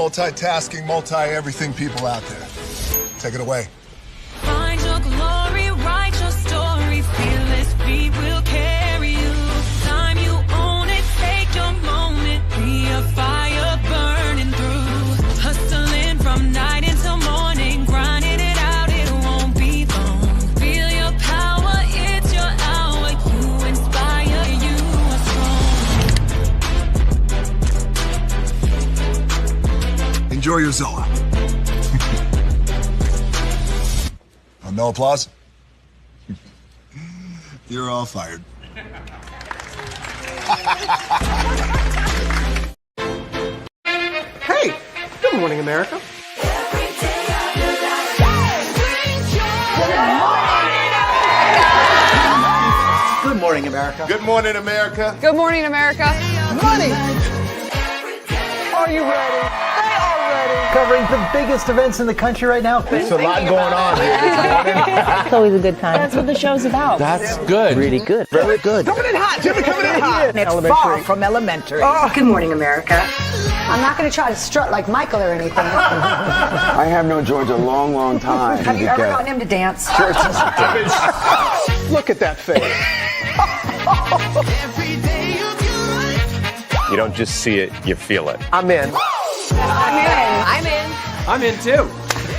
multitasking, multi-everything people out there. Take it away. Find your glory, write your story, fearless feet will carry you. Time you own it, take your moment, be a fire burning through. Hustling from night until morning, grinding it out, it won't be long. Feel your power, it's your hour, you inspire, you are strong. Enjoy your Zoa. No applause? You're all fired. Hey, good morning, America. Good morning, America. Good morning, America. Good morning, America. Money. Are you ready? They are ready. Covering the biggest events in the country right now. There's a lot going on here. It's always a good time. That's what the show's about. That's good. Really good. Very good. Coming in hot, Jimmy, coming in hot. It's far from elementary. Oh. Good morning, America. I'm not going to try to strut like Michael or anything. I have known George a long, long time. Have you ever gotten him to dance? Look at that face. You don't just see it, you feel it. I'm in. I'm in. I'm in too.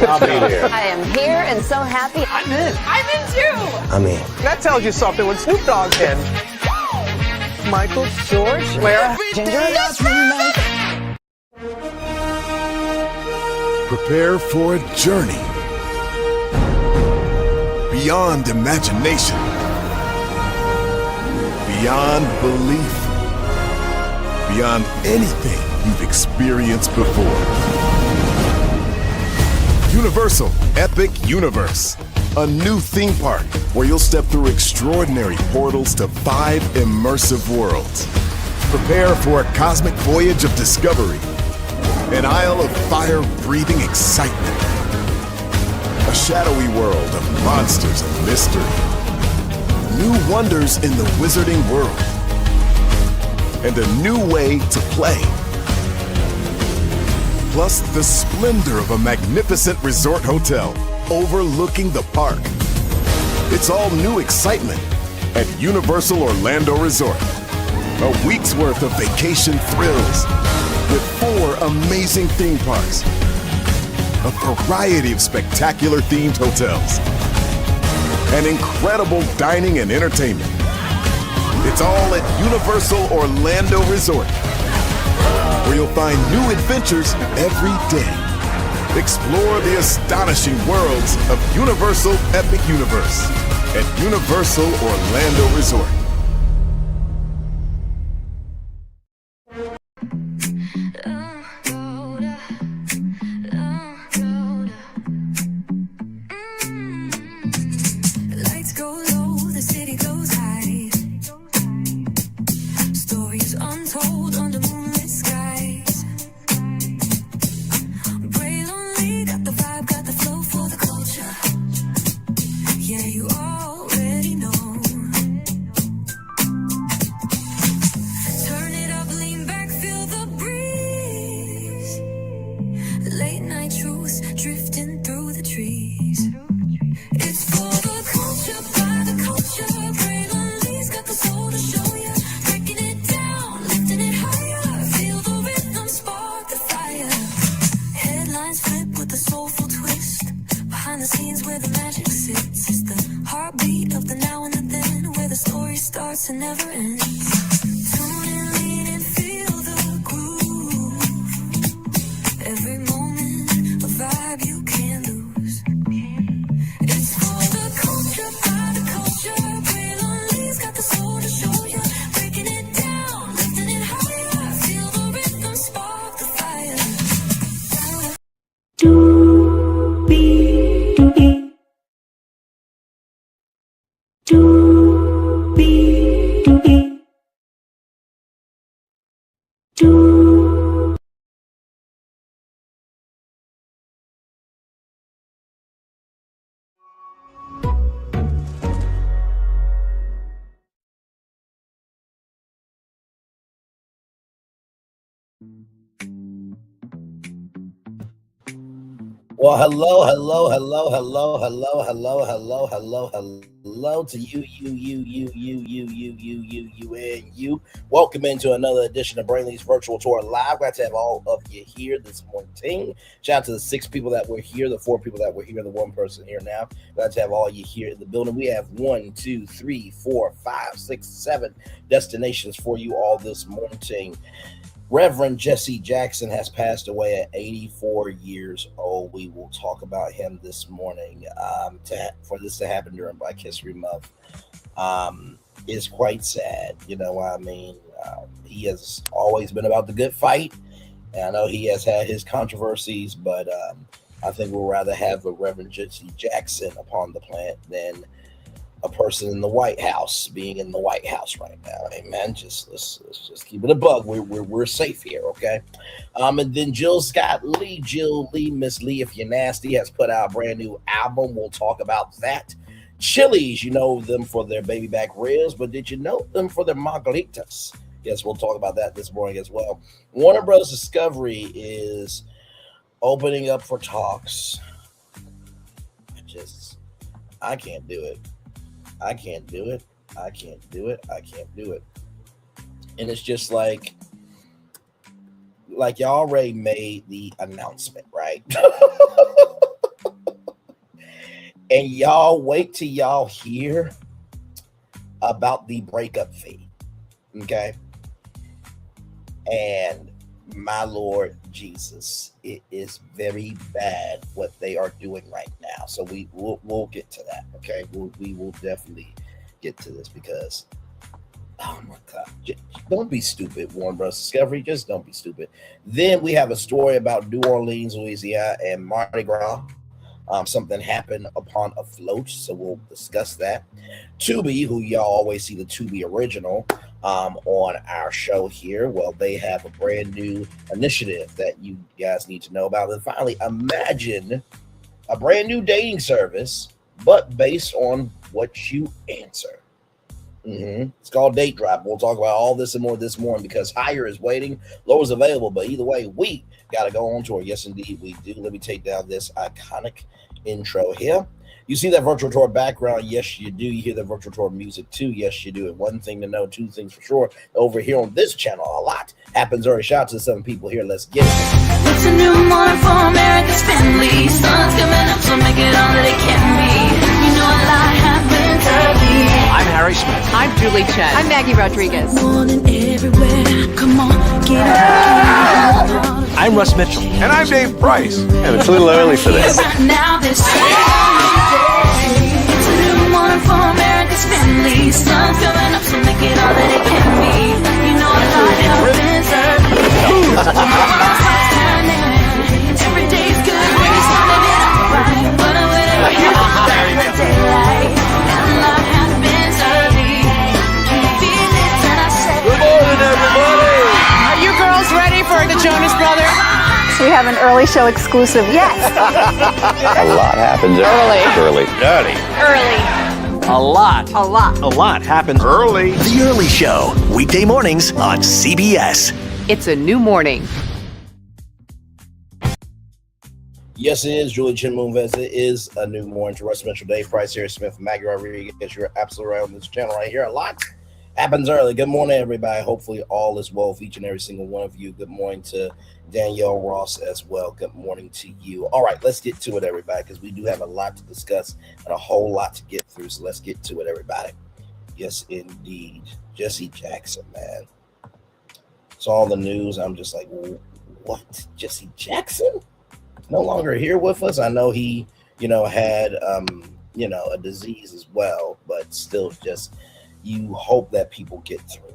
I'll be there. I am here and so happy. I'm in. I'm in too. I'm in. That tells you something when Snoop Dogg's in. Michael, George, Lara, Ginger. Prepare for a journey beyond imagination, beyond belief, beyond anything you've experienced before. Universal Epic Universe, a new theme park where you'll step through extraordinary portals to 5 immersive worlds. Prepare for a cosmic voyage of discovery, an isle of fire-breathing excitement, a shadowy world of monsters and mystery, new wonders in the wizarding world, and a new way to play. Plus the splendor of a magnificent resort hotel overlooking the park. It's all new excitement at Universal Orlando Resort. A week's worth of vacation thrills with 4 amazing theme parks, a variety of spectacular themed hotels, and incredible dining and entertainment. It's all at Universal Orlando Resort, where you'll find new adventures every day. Explore the astonishing worlds of Universal Epic Universe at Universal Orlando Resort. Lights go low, the city goes high. Stories untold under moonlit skies. Pray lonely, got the vibe, got the flow for the culture. Yeah, you already know. Turn it up, lean back, feel the breeze. Late night truths drifting through the trees. It's for the culture, by the culture. Pray lonely's got the soul to show ya. Breaking it down, lifting it higher. Feel the rhythm, spark the fire. Headlines flip with a soulful twist. Behind the scenes where the magic sits. It's the heartbeat of the now and the then, where the story starts and never ends. Tune in, lean in, feel the groove. Every moment, a vibe you can't lose. It's for the culture, by the culture. Pray lonely's got the soul to show ya. Breaking it down, lifting it higher. Feel the rhythm, spark the fire. Well, hello to you. Welcome into another edition of Brainley's Virtual Tour Live. Glad to have all of you here this morning. Shout out to the 6 people that were here, the 4 people that were here, the 1 person here now. Glad to have all you here in the building. We have 1, 2, 3, 4, 5, 6, 7 destinations for you all this morning. Reverend Jesse Jackson has passed away at 84 years old. We will talk about him this morning. For this to happen during Black History Month is quite sad. You know what I mean? He has always been about the good fight. And I know he has had his controversies, but I think we'll rather have a Reverend Jesse Jackson upon the planet than a person in the White House being in the White House right now. Amen. Let's just keep it a bug. We're safe here, okay? And then Jill Lee, Miss Lee, if you're nasty, has put out a brand new album. We'll talk about that. Chili's, you know them for their baby back ribs, but did you know them for their margaritas? Yes, we'll talk about that this morning as well. Warner Bros. Discovery is opening up for talks. I can't do it. I can't do it. And it's just like y'all already made the announcement, right? And y'all wait till y'all hear about the breakup fee, okay? And my Lord Jesus, it is very bad what they are doing right now. So we'll get to that, okay? We will definitely get to this because, oh my God, don't be stupid, Warner Bros. Discovery. Just don't be stupid. Then we have a story about New Orleans, Louisiana, and Mardi Gras. Something happened upon a float, so we'll discuss that. Tubi, who y'all always see the Tubi original on our show here, well, they have a brand new initiative that you guys need to know about. And finally, imagine a brand new dating service, but based on what you answer. It's called Date Drop. We'll talk about all this and more this morning because higher is waiting, lower is available. But either way, we got to go on tour. Yes, indeed, we do. Let me take down this iconic intro here. You see that virtual tour background? Yes, you do. You hear the virtual tour music too? Yes, you do. And one thing to know, 2 things for sure. Over here on this channel, a lot happens early. Shout out to the 7 people here. Let's get it. It's a new morning for America's family. Sun's coming up, so make it all that it can be. You know a lot happens early. I'm Harry Smith. I'm Julie Chen. I'm Maggie Rodriguez. Morning everywhere. Come on, get up. I'm Russ Mitchell. And I'm Dave Price. And it's a little early for this. Now this it's a new morning for America's family. Sun's coming up, so make it all that it can be. You know a lot happens early. Every day's good when you start living up right. But whenever you the daylight, and a lot happens early. Can you feel it when I say? Good morning, everybody. Are you girls ready for the Jonas Brothers? We have an early show exclusive. Yes. A lot happens early. A lot happens Early. The Early Show, weekday mornings on CBS. It's a new morning. Yes, it is. Julie Chen Moonves. It is a new morning to Russ Mitchell, Dave Price, Harry Smith, Maggie Rodriguez. You're absolutely right on this channel right here. A lot happens early. Good morning, everybody. Hopefully all is well with each and every single one of you. Good morning to Danielle Ross as well. Good morning to you. All right, let's get to it, everybody, because we do have a lot to discuss and a whole lot to get through. So let's get to it, everybody. Yes, indeed. Jesse Jackson, man. Saw the news. I'm just like, what? Jesse Jackson? No longer here with us. I know he, had, a disease as well, but still just, you hope that people get through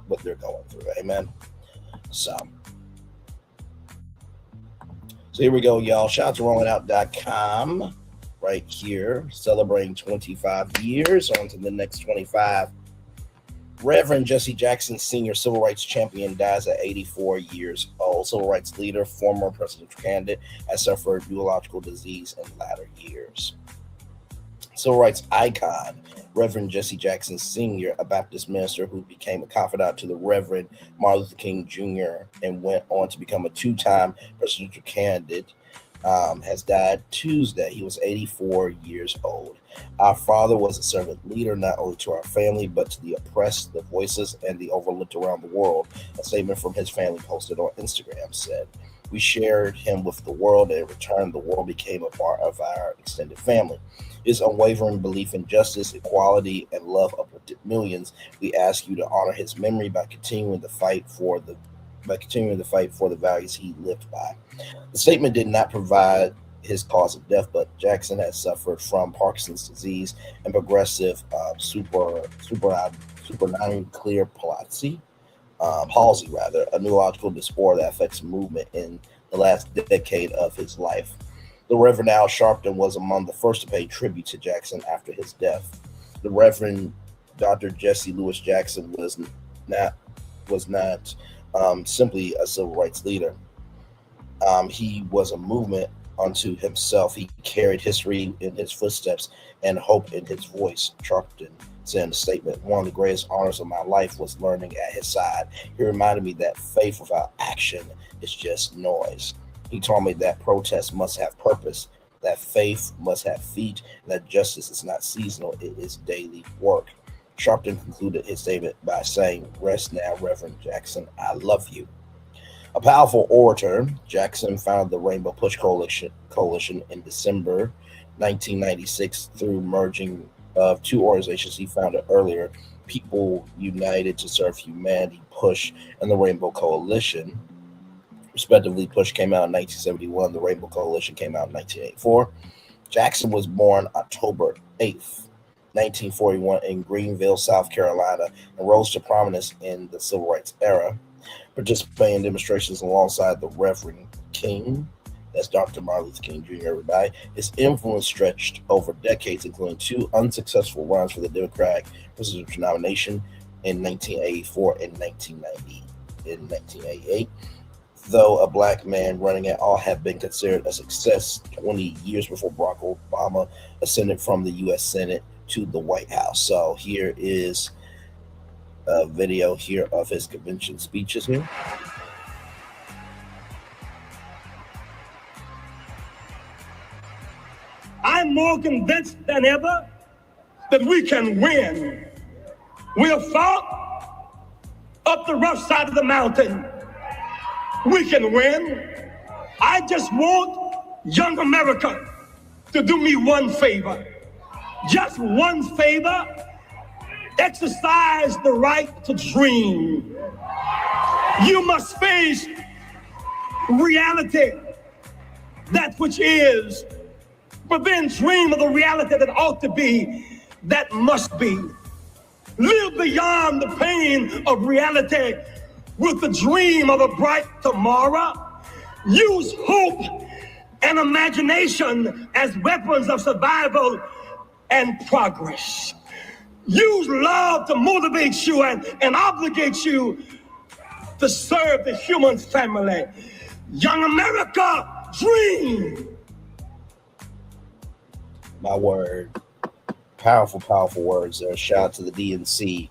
what they're going through. Amen. So here we go, y'all. Shout out to rollingout.com right here, celebrating 25 years. On to the next 25. Reverend Jesse Jackson, senior civil rights champion, dies at 84 years old. Civil rights leader, former presidential candidate, has suffered neurological disease in latter years. Civil rights icon, Reverend Jesse Jackson Sr., a Baptist minister who became a confidant to the Reverend Martin Luther King Jr. and went on to become a 2-time presidential candidate, has died Tuesday. He was 84 years old. Our father was a servant leader not only to our family, but to the oppressed, the voiceless, and the overlooked around the world. A statement from his family posted on Instagram said, "We shared him with the world, and in return, the world became a part of our extended family. His unwavering belief in justice, equality, and love uplifted millions. We ask you to honor his memory by continuing the fight for the values he lived by." The statement did not provide his cause of death, but Jackson has suffered from Parkinson's disease and progressive supranuclear palsy, a neurological disorder that affects movement in the last decade of his life. The Reverend Al Sharpton was among the first to pay tribute to Jackson after his death. The Reverend Dr. Jesse Louis Jackson was not simply a civil rights leader. He was a movement unto himself. He carried history in his footsteps and hope in his voice. Sharpton said in a statement, "One of the greatest honors of my life was learning at his side. He reminded me that faith without action is just noise. He taught me that protest must have purpose, that faith must have feet, and that justice is not seasonal, it is daily work." Sharpton concluded his statement by saying, "Rest now, Reverend Jackson, I love you." A powerful orator, Jackson founded the Rainbow Push Coalition in December 1996 through merging of two organizations he founded earlier, People United to Serve Humanity, Push, and the Rainbow Coalition. Respectively, Push came out in 1971, the Rainbow Coalition came out in 1984. Jackson was born October 8th, 1941 in Greenville, South Carolina, and rose to prominence in the civil rights era, participating in demonstrations alongside the Reverend King, that's Dr. Martin Luther King Jr., everybody. His influence stretched over decades, including two unsuccessful runs for the Democratic presidential nomination in 1984 and 1988. Though a black man running at all had been considered a success 20 years before Barack Obama ascended from the U.S. Senate to the White House. So here is a video here of his convention speeches here. I'm more convinced than ever that we can win. We have fought up the rough side of the mountain. We can win. I just want young America to do me one favor. Just one favor. Exercise the right to dream. You must face reality, that which is, but then dream of the reality that ought to be, that must be. Live beyond the pain of reality with the dream of a bright tomorrow. Use hope and imagination as weapons of survival and progress. Use love to motivate you and obligate you to serve the human family. Young America, dream. My word. Powerful, powerful words there. Shout out to the DNC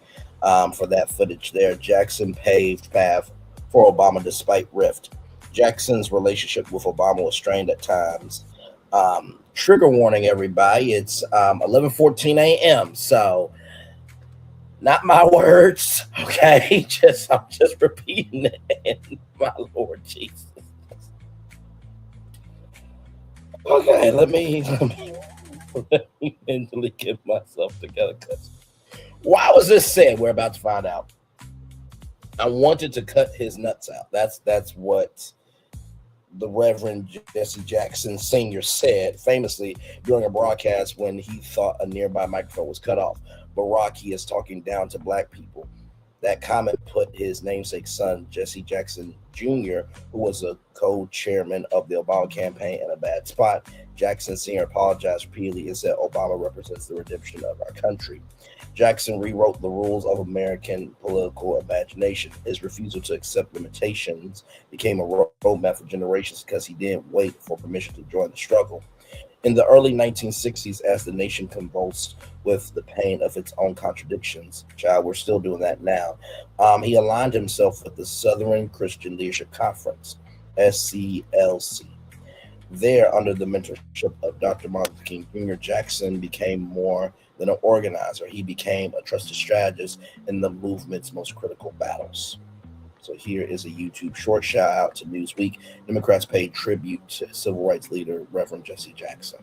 for that footage there. Jackson paved path for Obama despite rift. Jackson's relationship with Obama was strained at times. Trigger warning, everybody. It's 11:14 a.m. So not my words, okay? I'm just repeating it. My Lord Jesus. Okay, let me mentally get myself together. Cause why was this said? We're about to find out. I wanted to cut his nuts out. That's what the Reverend Jesse Jackson Sr. said famously during a broadcast when he thought a nearby microphone was cut off. Barack, he is talking down to black people. That comment put his namesake son, Jesse Jackson Jr., who was a co-chairman of the Obama campaign, in a bad spot. Jackson Sr. apologized repeatedly and said Obama represents the redemption of our country. Jackson rewrote the rules of American political imagination. His refusal to accept limitations became a roadmap for generations because he didn't wait for permission to join the struggle. In the early 1960s, as the nation convulsed with the pain of its own contradictions, we're still doing that now, he aligned himself with the Southern Christian Leadership Conference, SCLC. There, under the mentorship of Dr. Martin King Jr., Jackson became more than an organizer. He became a trusted strategist in the movement's most critical battles. So here is a YouTube short shout out to Newsweek. Democrats paid tribute to civil rights leader Reverend Jesse Jackson.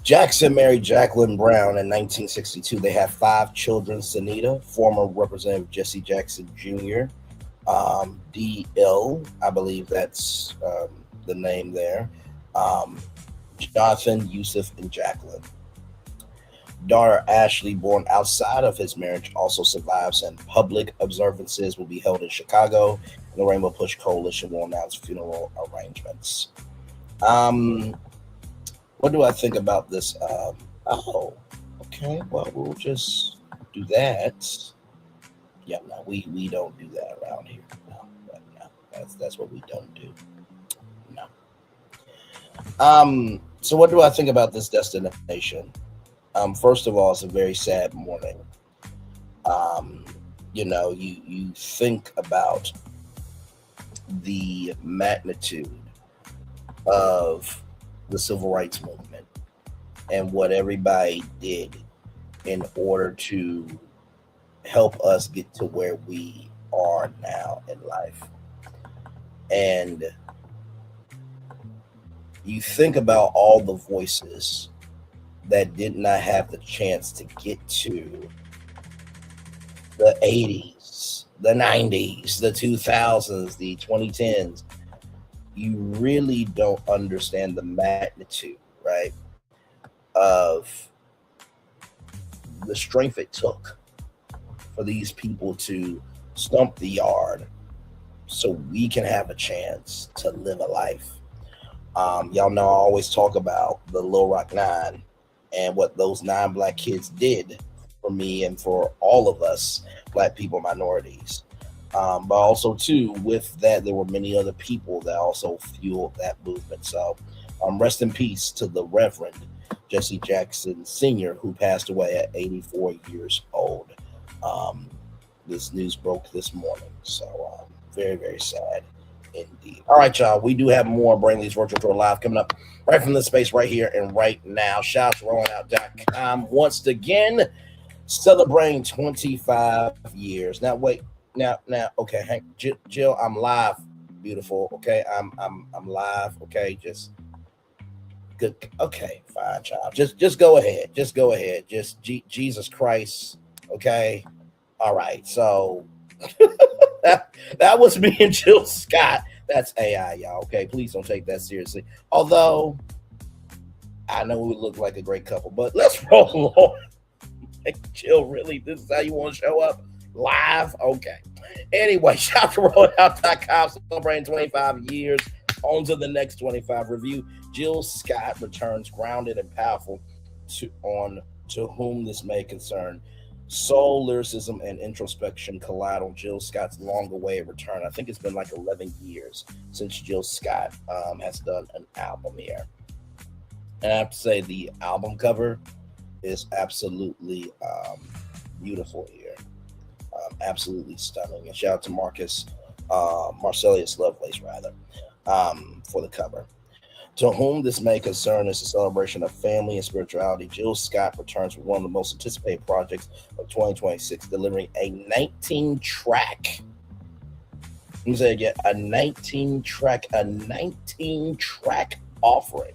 Jackson married Jacqueline Brown in 1962. They have 5 children. Sanita, former Representative Jesse Jackson Jr., D.L., I believe that's the name there, Jonathan, Yusuf, and Jacqueline. Daughter Ashley, born outside of his marriage, also survives, and public observances will be held in Chicago. And the Rainbow Push Coalition will announce funeral arrangements. What do I think about this? Okay. Well, we'll just do that. Yeah, no, we don't do that around here. No, that's what we don't do. No. So what do I think about this destination? First of all, it's a very sad morning. You think about the magnitude of the civil rights movement and what everybody did in order to help us get to where we are now in life. And you think about all the voices that did not have the chance to get to the 80s, the 90s, the 2000s, the 2010s. You really don't understand the magnitude, right, of the strength it took for these people to stump the yard so we can have a chance to live a life. Y'all know I always talk about the Little Rock Nine and what those 9 Black kids did for me and for all of us Black people, minorities. But also, too, with that, there were many other people that also fueled that movement. So rest in peace to the Reverend Jesse Jackson Sr., who passed away at 84 years old. This news broke this morning. So very, very sad indeed. All right, y'all. We do have more Brainley's Virtual Tour Live coming up right from this space right here and right now. Shout out to rollingout.com once again, celebrating 25 years. Now, wait. Now, okay, Hank, Jill, I'm live, beautiful. Okay, I'm live. Okay, just good. Okay, fine, child. Just go ahead. Just go ahead. Just Jesus Christ. Okay, all right. So that was me and Jill Scott. That's AI, y'all. Okay, please don't take that seriously. Although I know we look like a great couple, but let's roll on. Jill, really, this is how you want to show up? Live? Okay. Anyway, shout out to rollout.com, celebrating 25 years. On to the next 25 review. Jill Scott returns grounded and powerful to whom this may concern. Soul, lyricism, and introspection collide on Jill Scott's long-awaited return. I think it's been like 11 years since Jill Scott has done an album here. And I have to say, the album cover is absolutely beautiful here. Absolutely stunning. And shout out to Marcellus Lovelace, for the cover. To whom this may concern is a celebration of family and spirituality. Jill Scott returns with one of the most anticipated projects of 2026, delivering a 19-track. Let me say it again, a 19-track offering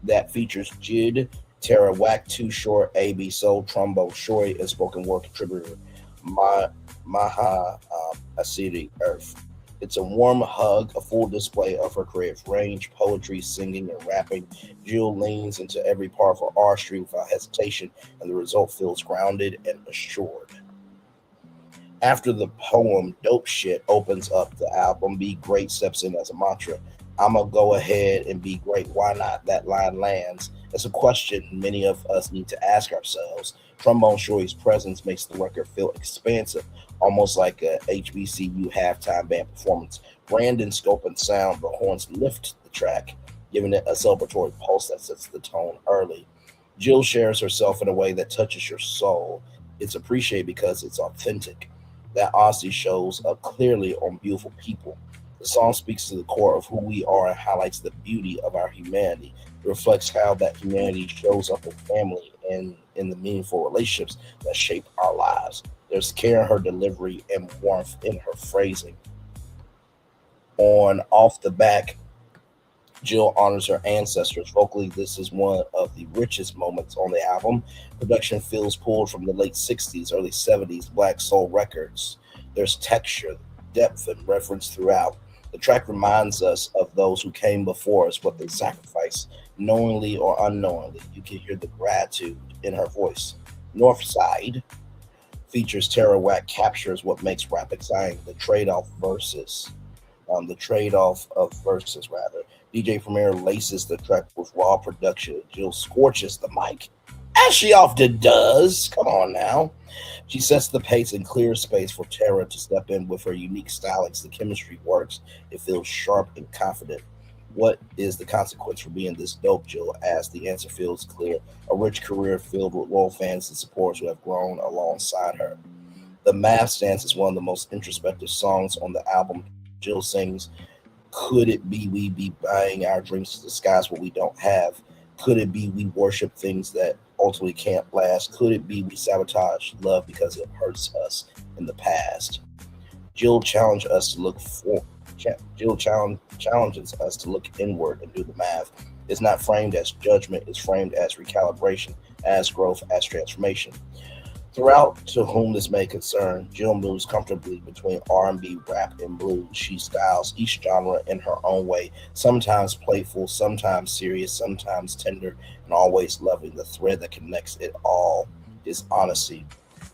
that features Jid, Tara Wack, Too Short, A.B. Soul, Trumbo, Shorty, and spoken word contributor Maha A City Earth. It's a warm hug, a full display of her creative range, poetry, singing, and rapping. Jill leans into every part of her artistry without hesitation, and the result feels grounded and assured. After the poem Dope Shit opens up the album, Be Great steps in as a mantra. I'ma go ahead and be great. Why not? That line lands. It's a question many of us need to ask ourselves. Trombone Shorty's presence makes the record feel expansive, almost like a HBCU halftime band performance. Brandon's scope and sound, the horns lift the track, giving it a celebratory pulse that sets the tone early. Jill shares herself in a way that touches your soul. It's appreciated because it's authentic. That honesty shows up clearly on Beautiful People. The song speaks to the core of who we are and highlights the beauty of our humanity. It reflects how that humanity shows up in family and in the meaningful relationships that shape our lives. There's care in her delivery and warmth in her phrasing. On Off the Back, Jill honors her ancestors. Vocally, this is one of the richest moments on the album. Production feels pulled from the late 60s, early 70s Black Soul records. There's texture, depth, and reference throughout. The track reminds us of those who came before us, what they sacrificed, knowingly or unknowingly. You can hear the gratitude in her voice. North Side features Tara Wack captures what makes rap exciting, the trade-off of verses rather. DJ Premier laces the track with raw production. Jill scorches the mic, as she often does. Come on now. She sets the pace and clears space for Tara to step in with her unique stylings. The chemistry works. It feels sharp and confident. What is the consequence for being this dope, Jill asked. The answer feels clear. A rich career filled with loyal fans and supporters who have grown alongside her. The Math Stance is one of the most introspective songs on the album. Jill sings, could it be we be buying our dreams to disguise what we don't have? Could it be we worship things that ultimately can't last? Could it be we sabotage love because it hurts us in the past? Jill challenges us to look inward and do the math. It's not framed as judgment, it's framed as recalibration, as growth, as transformation. Throughout To Whom This May Concern, Jill moves comfortably between R&B, rap, and blues. She styles each genre in her own way, sometimes playful, sometimes serious, sometimes tender, and always loving. The thread that connects it all is honesty.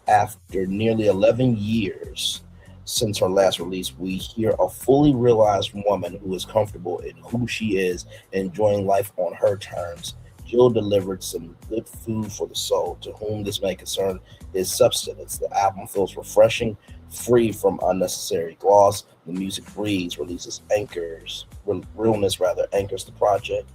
After nearly 11 years since her last release, we hear a fully realized woman who is comfortable in who she is and enjoying life on her terms. Jill delivered some good food for the soul. To Whom This May Concern is substance. The album feels refreshing, free from unnecessary gloss. The music breathes, releases realness anchors the project,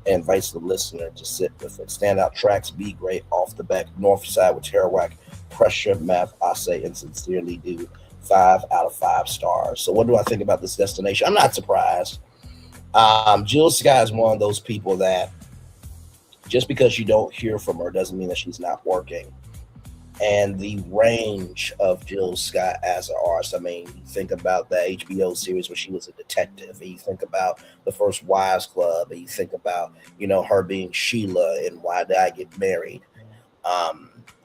and invites the listener to sit with it. Standout tracks, Be Great, Off the Back, North Side with Tara Wack, Pressure, Math, I Say, and Sincerely Do. 5 out of 5 stars. So what do I think about this destination? I'm not surprised. Jill Scott is one of those people that just because you don't hear from her doesn't mean that she's not working. And the range of Jill Scott as an artist, I mean, you think about the HBO series where she was a detective, and you think about the first Wives Club, and you think about, her being Sheila and Why Did I Get Married?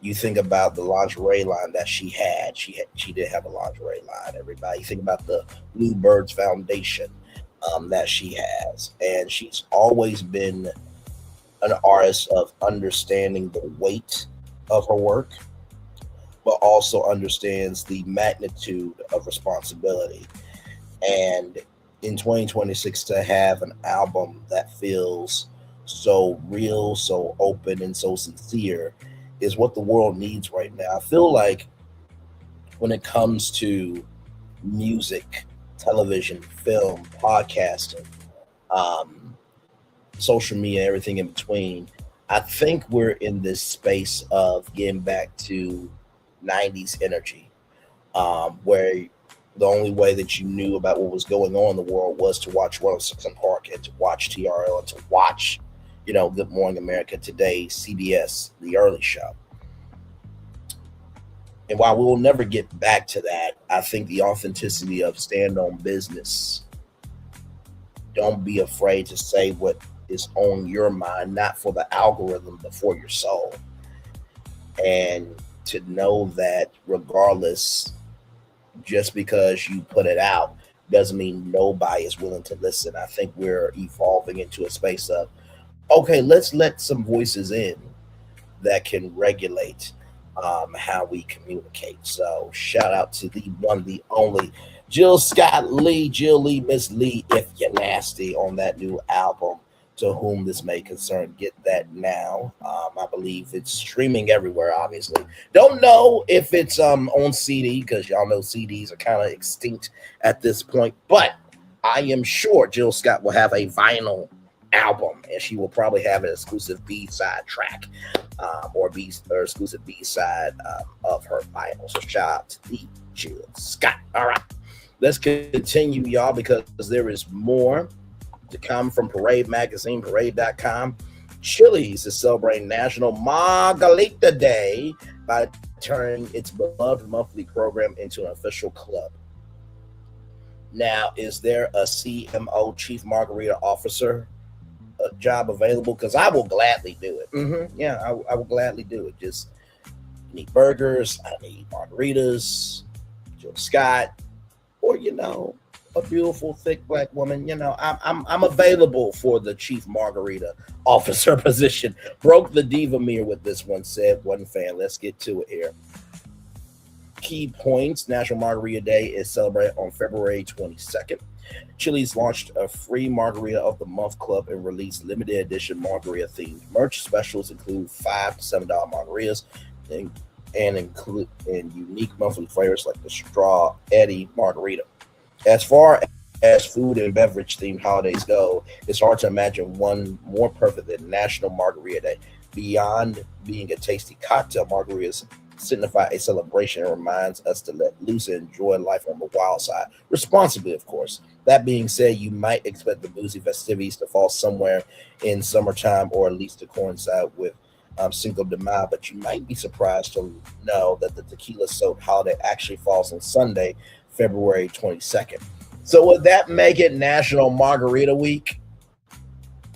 You think about the lingerie line that she had. She did have a lingerie line, everybody. You think about the Bluebirds Foundation that she has. And she's always been an artist of understanding the weight of her work, but also understands the magnitude of responsibility. And in 2026, to have an album that feels so real, so open, and so sincere is what the world needs right now. I feel like when it comes to music, television, film, podcasting, social media, everything in between, I think we're in this space of getting back to 90s energy, where the only way that you knew about what was going on in the world was to watch 106 & Park and to watch TRL and to watch, Good Morning America, Today, CBS, The Early Show. And while we will never get back to that, I think the authenticity of stand on business, don't be afraid to say what is on your mind, not for the algorithm, but for your soul. And to know that regardless just because you put it out doesn't mean nobody is willing to listen. I think we're evolving into a space of, okay, let's let some voices in that can regulate how we communicate. So shout out to the one, the only Jill Scott Lee, Jill Lee, Miss Lee, If You're Nasty, on that new album, To Whom This May Concern. Get that now. I believe it's streaming everywhere, obviously. Don't know if it's on CD, because y'all know CDs are kind of extinct at this point, but I am sure Jill Scott will have a vinyl album, and she will probably have an exclusive B-side track or exclusive B-side of her vinyl. So shout out to the Jill Scott. All right, let's continue, y'all, because there is more to come from Parade Magazine, parade.com. Chili's is celebrating National Margarita Day by turning its beloved monthly program into an official club. Now, is there a CMO, Chief Margarita Officer, a job available? Because I will gladly do it. Yeah, I will gladly do it. Just need burgers, I need margaritas, Jill Scott, or a beautiful thick black woman. I'm available for the Chief Margarita Officer position. Broke the diva mirror with this one, said one fan. Let's get to it here. Key points: National Margarita Day is celebrated on February 22nd. Chili's launched a free Margarita of the Month Club and released limited edition margarita themed merch. Specials include $5 to $7 margaritas and include unique monthly flavors like the Straw Eddie Margarita. As far as food and beverage themed holidays go, it's hard to imagine one more perfect than National Margarita Day. Beyond being a tasty cocktail, margaritas signify a celebration and reminds us to let loose and enjoy life on the wild side, responsibly, of course. That being said, you might expect the boozy festivities to fall somewhere in summertime, or at least to coincide with Cinco de Mayo, but you might be surprised to know that the tequila-soaked holiday actually falls on Sunday, February 22nd. So would that make it National Margarita Week?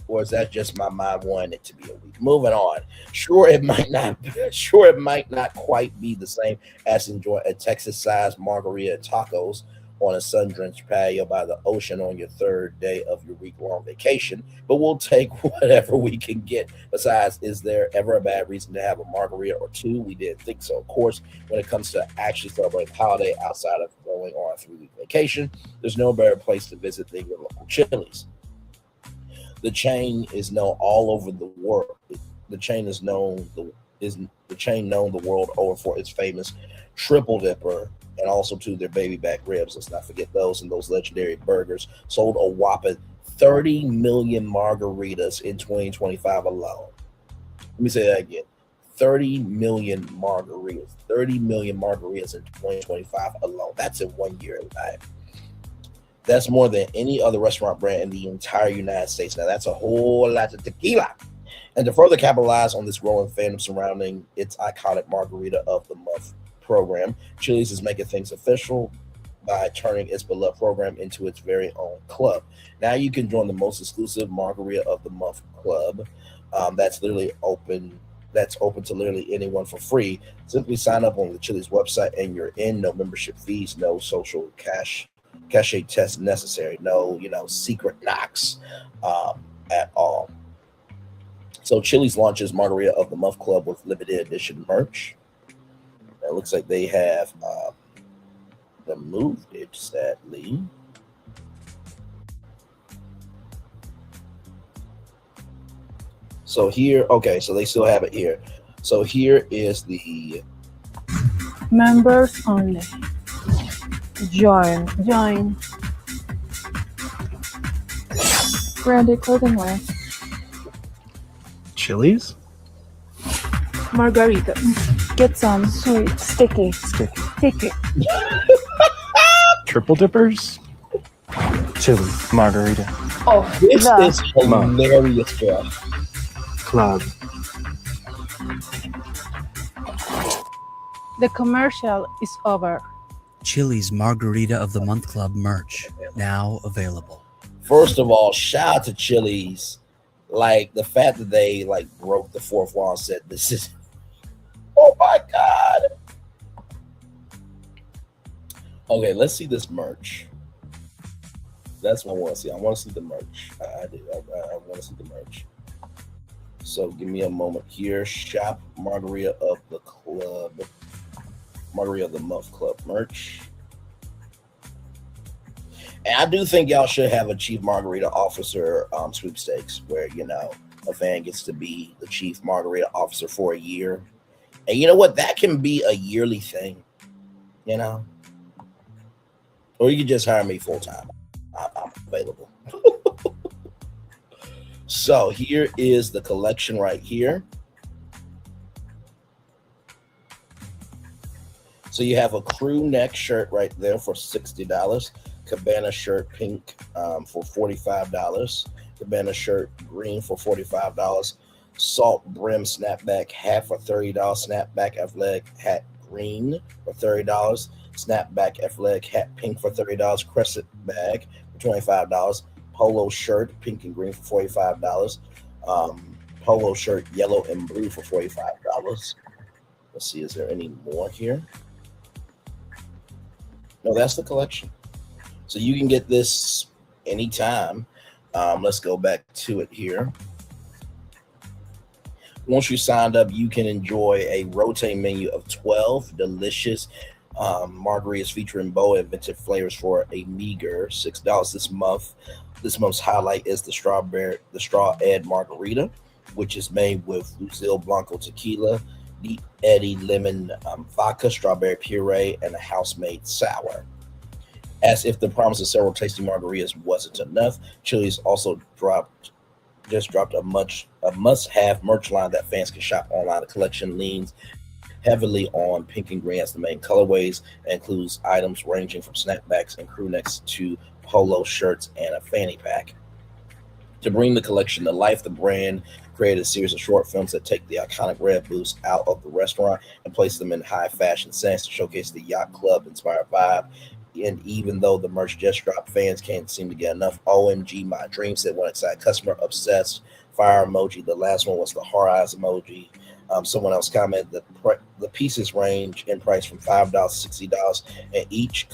Or is that just my mind wanting it to be a week? Moving on. Sure, it might not quite be the same as enjoying a Texas-sized margarita tacos on a sun-drenched patio by the ocean on your third day of your week-long vacation, but we'll take whatever we can get. Besides, is there ever a bad reason to have a margarita or two? We didn't think so. Of course, when it comes to actually celebrating holiday outside of going on a 3-week vacation, there's no better place to visit than your local Chili's. The chain is known all over the world. The chain is known the world over for its famous triple dipper, and also to their baby back ribs. Let's not forget those, and those legendary burgers. Sold a whopping 30 million margaritas in 2025 alone. Let me say that again. 30 million margaritas. 30 million margaritas in 2025 alone. That's in 1 year in life. That's more than any other restaurant brand in the entire United States. Now, that's a whole lot of tequila. And to further capitalize on this growing fandom surrounding its iconic Margarita of the Month program, Chili's is making things official by turning its beloved program into its very own club. Now you can join the most exclusive Margarita of the Month club. That's open to literally anyone for free. Simply sign up on the Chili's website and you're in. No membership fees, no social cachet test necessary, no secret knocks at all. So Chili's launches Margarita of the Month Club with limited edition merch. It looks like they have removed it, sadly. So here, okay, so they still have it here. So here is the members only. Join. Branded clothing wear. Chili's? Margarita. Get some. Sweet. Sticky. Triple dippers? Chili. Margarita. Oh, this is hilarious, bro. Club. The commercial is over. Chili's Margarita of the Month Club merch, now available. First of all, shout out to Chili's. Like, the fact that they broke the fourth wall and said, this is, oh my God. Okay, let's see this merch. That's what I want to see. I want to see the merch. I do. I want to see the merch. So give me a moment here. Shop Margarita of the Club. Margarita of the Month Club merch. And I do think y'all should have a Chief Margarita Officer sweepstakes where, you know, a fan gets to be the Chief Margarita Officer for a year. And you know what? That can be a yearly thing, you know? Or you can just hire me full time. I'm available. So here is the collection right here. So you have a crew neck shirt right there for $60. Cabana shirt pink for $45. Cabana shirt green for $45. Salt brim snapback hat for $30. Snapback athletic hat green for $30. Snapback athletic hat pink for $30. Crescent bag for $25. Polo shirt pink and green for $45. Polo shirt yellow and blue for $45. Let's see, is there any more here? No, that's the collection. So you can get this anytime. Let's go back to it here. Once you signed up, you can enjoy a rotating menu of 12 delicious margaritas featuring boa and vintage flavors for a meager $6 this month. This month's highlight is the Straw Ed Margarita, which is made with Lucille Blanco tequila, Deep Eddy lemon vodka, strawberry puree, and a house-made sour. As if the promise of several tasty margaritas wasn't enough, Chili's also just dropped a must-have merch line that fans can shop online. The collection leans heavily on pink and green as the main colorways and includes items ranging from snapbacks and crew necks to polo shirts and a fanny pack. To bring the collection to life, the brand created a series of short films that take the iconic red booths out of the restaurant and place them in high fashion settings to showcase the yacht club inspired vibe. And even though the merch just dropped, fans can't seem to get enough. OMG, my dream, said one excited customer. Obsessed. Fire emoji. The last one was the heart eyes emoji. Someone else commented that the pieces range in price from $5 to $60, and each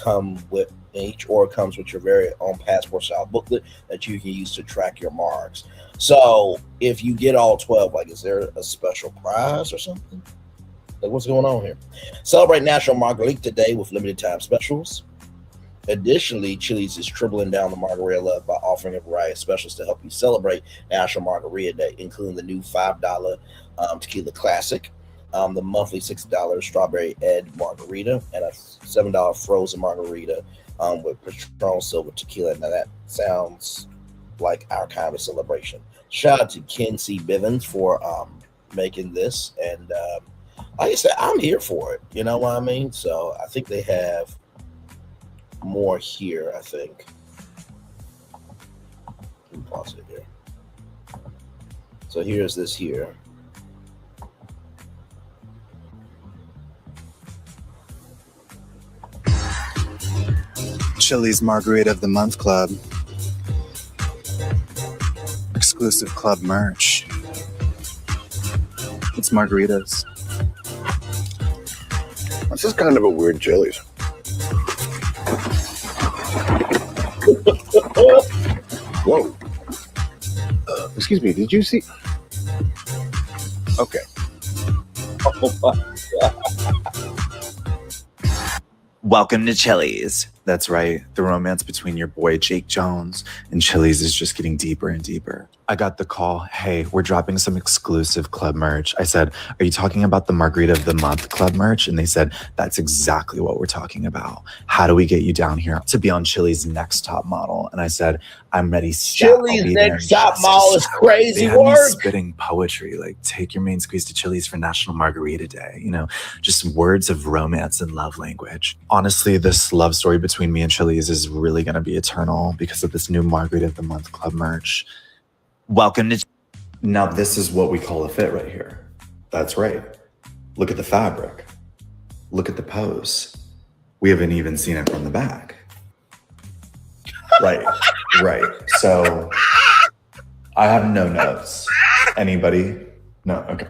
order comes with your very own passport style booklet that you can use to track your marks. So if you get all 12, like, is there a special prize or something? Like, what's going on here? Celebrate National Margarita Day with limited time specials. Additionally, Chili's is tripling down the margarita love by offering a variety of specials to help you celebrate National Margarita Day, including the new $5 Tequila Classic, the monthly $6 Strawberry Ed Margarita, and a $7 Frozen Margarita with Patron Silver Tequila. Now that sounds like our kind of celebration. Shout out to Ken C. Bivens for making this, and like I said, I'm here for it. You know what I mean? So I think they have more here, I think. Let me pause it here. So here's this here. Chili's Margarita of the Month Club. Exclusive club merch. It's margaritas. This is kind of a weird Chili's. Whoa. Excuse me, did you see? Okay. Oh my God. Welcome to Chili's. That's right. The romance between your boy Jake Jones and Chili's is just getting deeper and deeper. I got the call, hey, we're dropping some exclusive club merch. I said, are you talking about the Margarita of the Month club merch? And they said, that's exactly what we're talking about. How do we get you down here to be on Chili's next top model? And I said, I'm ready. Chili's next top model is crazy they had work. me spitting poetry, like take your main squeeze to Chili's for National Margarita Day. You know, just words of romance and love language. Honestly, this love story between me and Chili's is really going to be eternal because of this new Margarita of the Month club merch. Welcome to... Now this is what we call a fit right here. That's right. Look at the fabric. Look at the pose. We haven't even seen it from the back. Right. So I have no notes. Anybody? No, okay.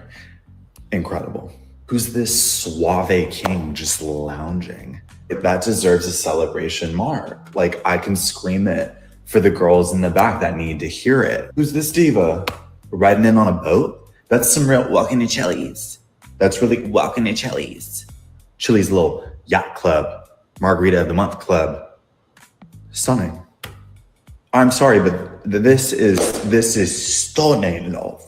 Incredible. Who's this suave king just lounging? That deserves a celebration mark. Like, I can scream it for the girls in the back that need to hear it. Who's this diva? Riding in on a boat? That's some real welcome to Chili's. That's really welcome to Chili's. Chili's little yacht club, margarita of the month club. Stunning. I'm sorry, but this is stunning, love.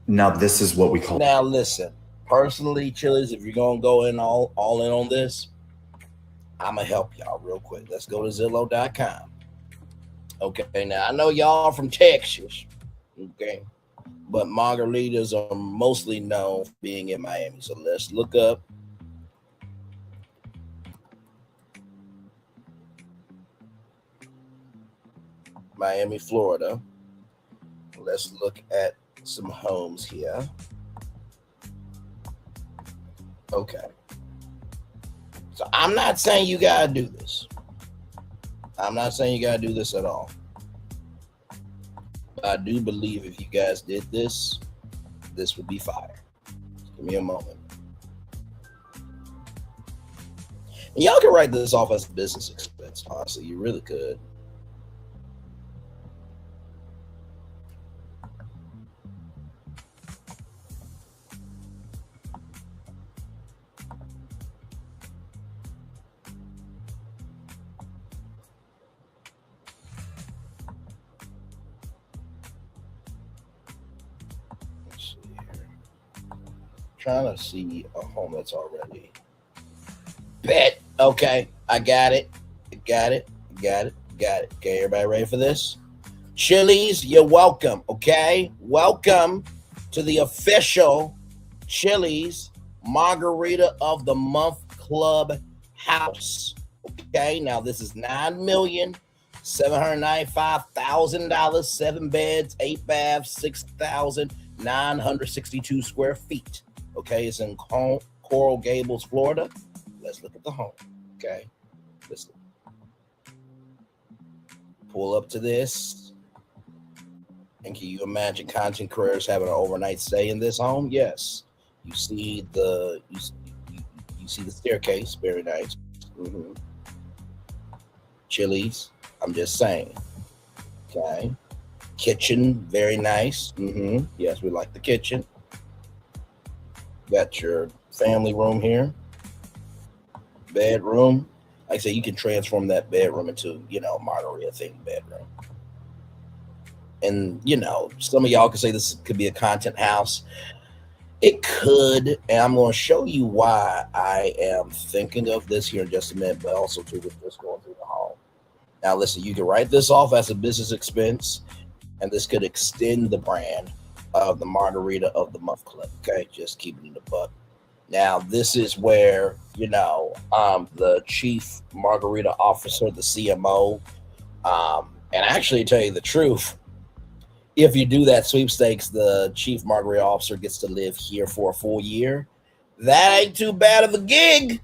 Now this is what we call. Now listen, personally, Chili's, if you're gonna go in all in on this, I'm gonna help y'all real quick. Let's go to Zillow.com. Okay, now I know y'all from Texas, okay, but margaritas are mostly known for being in Miami. So let's look up Miami, Florida. Let's look at some homes here. Okay. So I'm not saying you gotta do this. I'm not saying you gotta do this at all. But I do believe if you guys did this, this would be fire. Give me a moment. And y'all can write this off as a business expense, honestly. You really could. Trying to see a home that's already bet. Okay, I got it. Got it. Okay, everybody ready for this? Chili's, you're welcome. Okay, welcome to the official Chili's Margarita of the Month Club house. Okay, now this is $9,795,000, 7 beds, 8 baths, 6,962 square feet. Okay, it's in Coral Gables, Florida. Let's look at the home. Okay, listen. Pull up to this. And can you imagine content creators having an overnight stay in this home? Yes. You see the you see the staircase, very nice. Mm-hmm. Chili's, I'm just saying. Okay. Kitchen, very nice. Mm-hmm. Yes, we like the kitchen. Got your family room here. Bedroom. Like I say, you can transform that bedroom into, margarita themed bedroom. And, some of y'all could say this could be a content house. It could, and I'm going to show you why I am thinking of this here in just a minute, but also too with this going through the home. Now, listen, you can write this off as a business expense, and this could extend the brand of the Margarita of the Month Club. Okay, just keep it in the buck. Now, this is where, the chief margarita officer, the CMO, and actually tell you the truth, if you do that sweepstakes, the chief margarita officer gets to live here for a full year. That ain't too bad of a gig.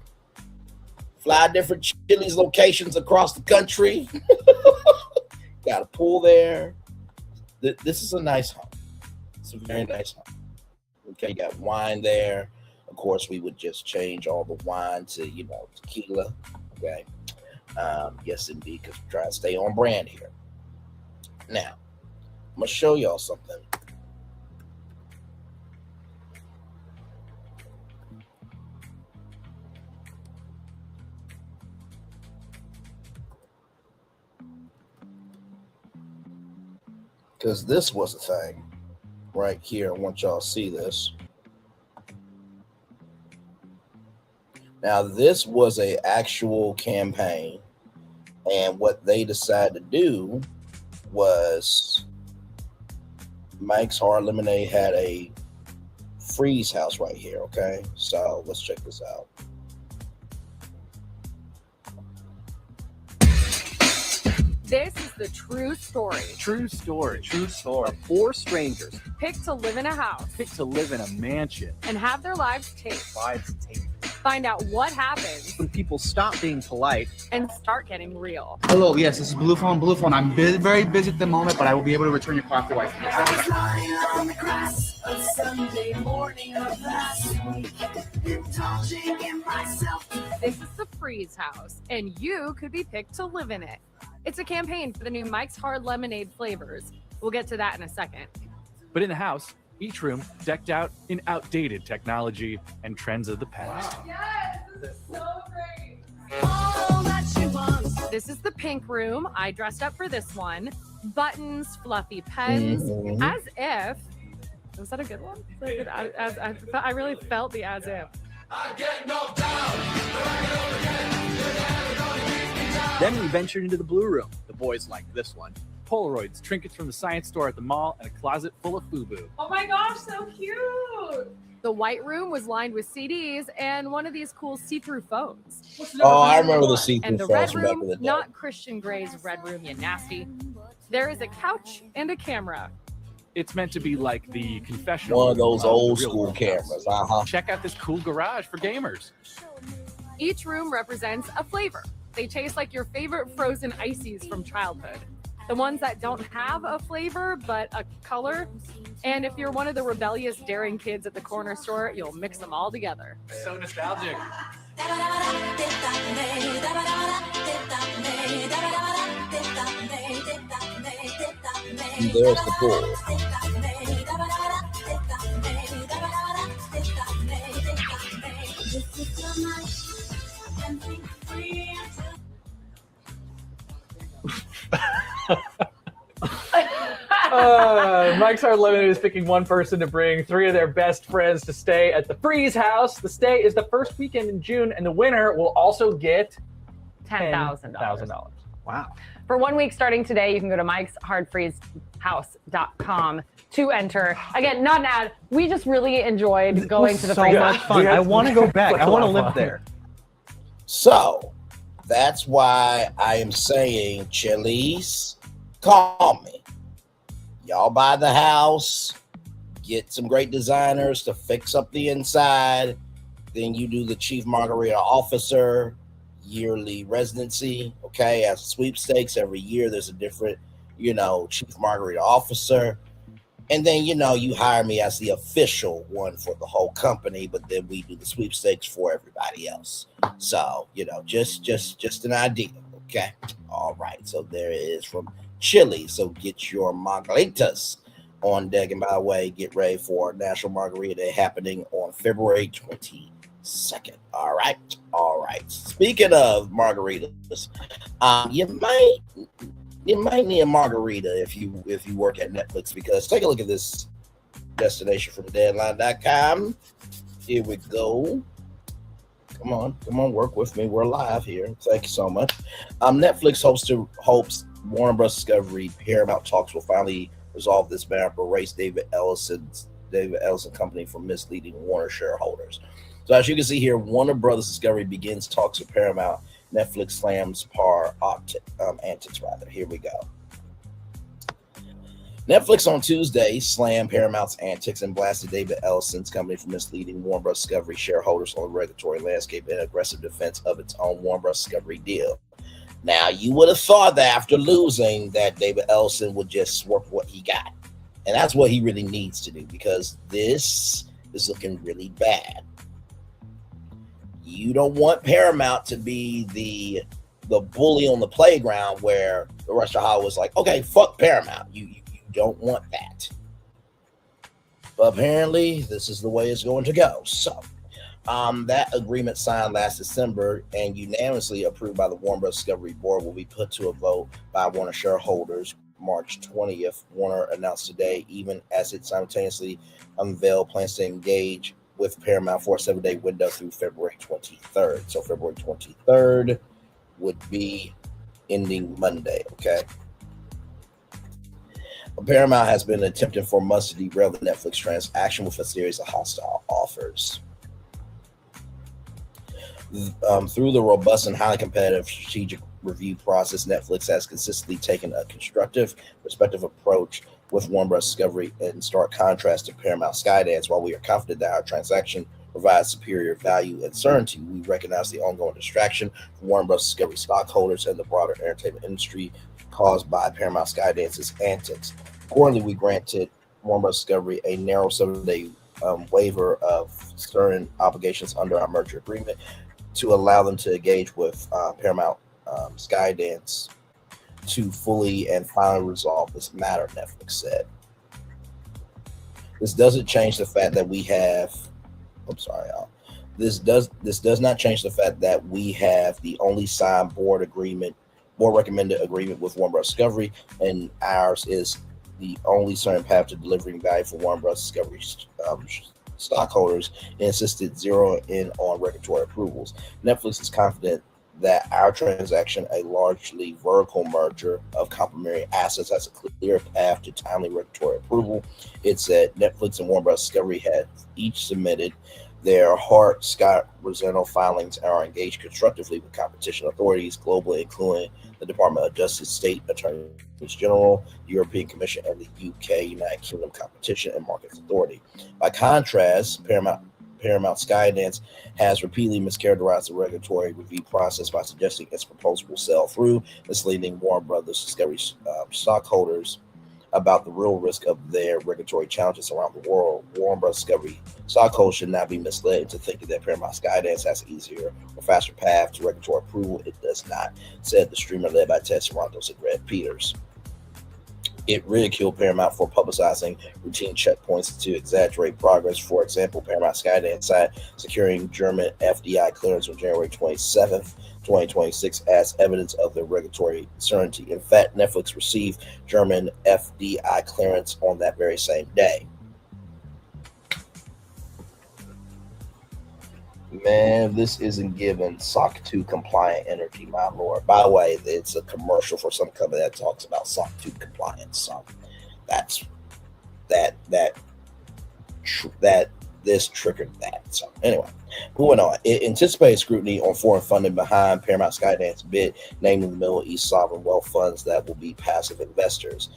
Fly different Chili's locations across the country. Got a pool there. This is a nice home. It's a very nice home. Okay, you got wine there. Of course, we would just change all the wine to, tequila. Okay. Yes, indeed, because we're trying to stay on brand here. Now, I'm going to show y'all something. Because this was a thing right here. I want y'all to see this. Now, this was an actual campaign, and what they decided to do was Mike's Hard Lemonade had a freeze house right here, okay? So let's check this out. This is the true story. True story. True story. 4 strangers Picked to live in a house picked to live in a mansion. and have their lives taped Lives taped. Find out what happens when people stop being polite and start getting real. Hello, yes, this is Blue Phone. Blue Phone. I'm very busy at the moment, but I will be able to return your call after wife. I was lying on the grass of Sunday morning of last week, indulging in myself. This is the Freeze House, and you could be picked to live in it. It's a campaign for the new Mike's Hard Lemonade flavors. We'll get to that in a second. But in the house, each room decked out in outdated technology and trends of the past. Yes, this is so great. All that she wants. This is the pink room. I dressed up for this one. Buttons, fluffy pens, as if. Was that a good one? Was that good? I really felt the as if. Then we ventured into the blue room. The boys like this one. Polaroids, trinkets from the science store at the mall, and a closet full of FUBU. Oh my gosh, so cute! The white room was lined with CDs and one of these cool see-through phones. Oh, I remember the see-through And the phones red from back in room, the day. not Christian Grey's red room, you nasty. There is a couch and a camera. It's meant to be like the confessional. One of those room old the real school world cameras. house. Check out this cool garage for gamers. Each room represents a flavor. They taste like your favorite frozen ices from childhood. The ones that don't have a flavor, but a color. And if you're one of the rebellious, daring kids at the corner store, you'll mix them all together. So nostalgic. And there's the pool. Mike's Hard Lemonade is picking one person to bring three of their best friends to stay at the Freeze House. The stay is the first weekend in June, and the winner will also get $10,000. Wow. For 1 week starting today, you can go to mikeshardfreezehouse.com to enter. Again, not an ad. We just really enjoyed going to the so Freeze much House. fun. I want to go back. I want to live there. So that's why I am saying, Chili's, call me. Y'all buy the house, get some great designers to fix up the inside. Then you do the chief margarita officer yearly residency. Okay, as sweepstakes every year, there's a different, chief margarita officer. And then, you hire me as the official one for the whole company, but then we do the sweepstakes for everybody else. So, just an idea. Okay. All right. So there it is from Chili. So get your margaritas on deck. And by the way, get ready for National Margarita Day happening on February 22nd. All right. Speaking of margaritas, you might need a margarita if you work at Netflix, because take a look at this destination from Deadline.com. Here we go. Come on, work with me. We're live here. Thank you so much. Netflix hopes Warner Bros. Discovery Paramount talks will finally resolve this matter for erase David Ellison Company from misleading Warner shareholders. So as you can see here, Warner Bros. Discovery begins talks with Paramount. Netflix slams antics. Here we go. Netflix on Tuesday slammed Paramount's antics and blasted David Ellison's company for misleading Warner Bros. Discovery shareholders on the regulatory landscape in aggressive defense of its own Warner Bros. Discovery deal. Now, you would have thought that after losing that David Ellison would just work what he got. And that's what he really needs to do, because this is looking really bad. You don't want Paramount to be the bully on the playground where the rest of Hollywood was like, okay, fuck Paramount. You don't want that. But apparently, this is the way it's going to go. So, that agreement signed last December and unanimously approved by the Warner Bros. Discovery Board will be put to a vote by Warner shareholders March 20th. Warner announced today, even as it simultaneously unveiled plans to engage with Paramount for a 7-day window through February 23rd. So February 23rd would be ending Monday, okay? Paramount has been attempting for months to derail the Netflix transaction with a series of hostile offers. Through the robust and highly competitive strategic review process, Netflix has consistently taken a constructive, respectful approach with Warner Bros. Discovery in stark contrast to Paramount Skydance. While we are confident that our transaction provides superior value and certainty. We recognize the ongoing distraction from Warner Bros. Discovery stockholders and the broader entertainment industry caused by Paramount Skydance's antics. Accordingly, we granted Warner Bros. Discovery a narrow 7-day waiver of certain obligations under our merger agreement to allow them to engage with Paramount Skydance to fully and finally resolve this matter, Netflix said. This doesn't change the fact that we have. I'm sorry, y'all. This does not change the fact that we have the only signed board recommended agreement with Warner Bros. Discovery, and ours is the only certain path to delivering value for Warner Bros. Discovery stockholders, and insisted zeroing in on regulatory approvals. Netflix is confident that our transaction, a largely vertical merger of complementary assets, has a clear path to timely regulatory approval. It said Netflix and Warner Bros. Discovery had each submitted their Hart-Scott-Rodino filings and are engaged constructively with competition authorities globally, including the Department of Justice, State Attorneys General, the European Commission, and the UK, United Kingdom Competition and Markets Authority. By contrast, Paramount Skydance has repeatedly mischaracterized the regulatory review process by suggesting its proposal will sell through, misleading Warner Brothers Discovery stockholders about the real risk of their regulatory challenges around the world. Warner Bros. Discovery stockholders should not be misled into thinking that Paramount Skydance has an easier or faster path to regulatory approval. It does not, said the streamer led by Ted Sarandos and Greg Peters. It ridiculed Paramount for publicizing routine checkpoints to exaggerate progress. For example, Paramount Skydance side securing German FDI clearance on January 27th, 2026 as evidence of the regulatory certainty. In fact, Netflix received German FDI clearance on that very same day. Man, this isn't giving SOC 2 compliant energy, my lord. By the way, it's a commercial for some company that talks about SOC 2 compliance. So that's this triggered that. So anyway, moving on. It anticipated scrutiny on foreign funding behind Paramount Skydance bid, namely the Middle East sovereign wealth funds that will be passive investors.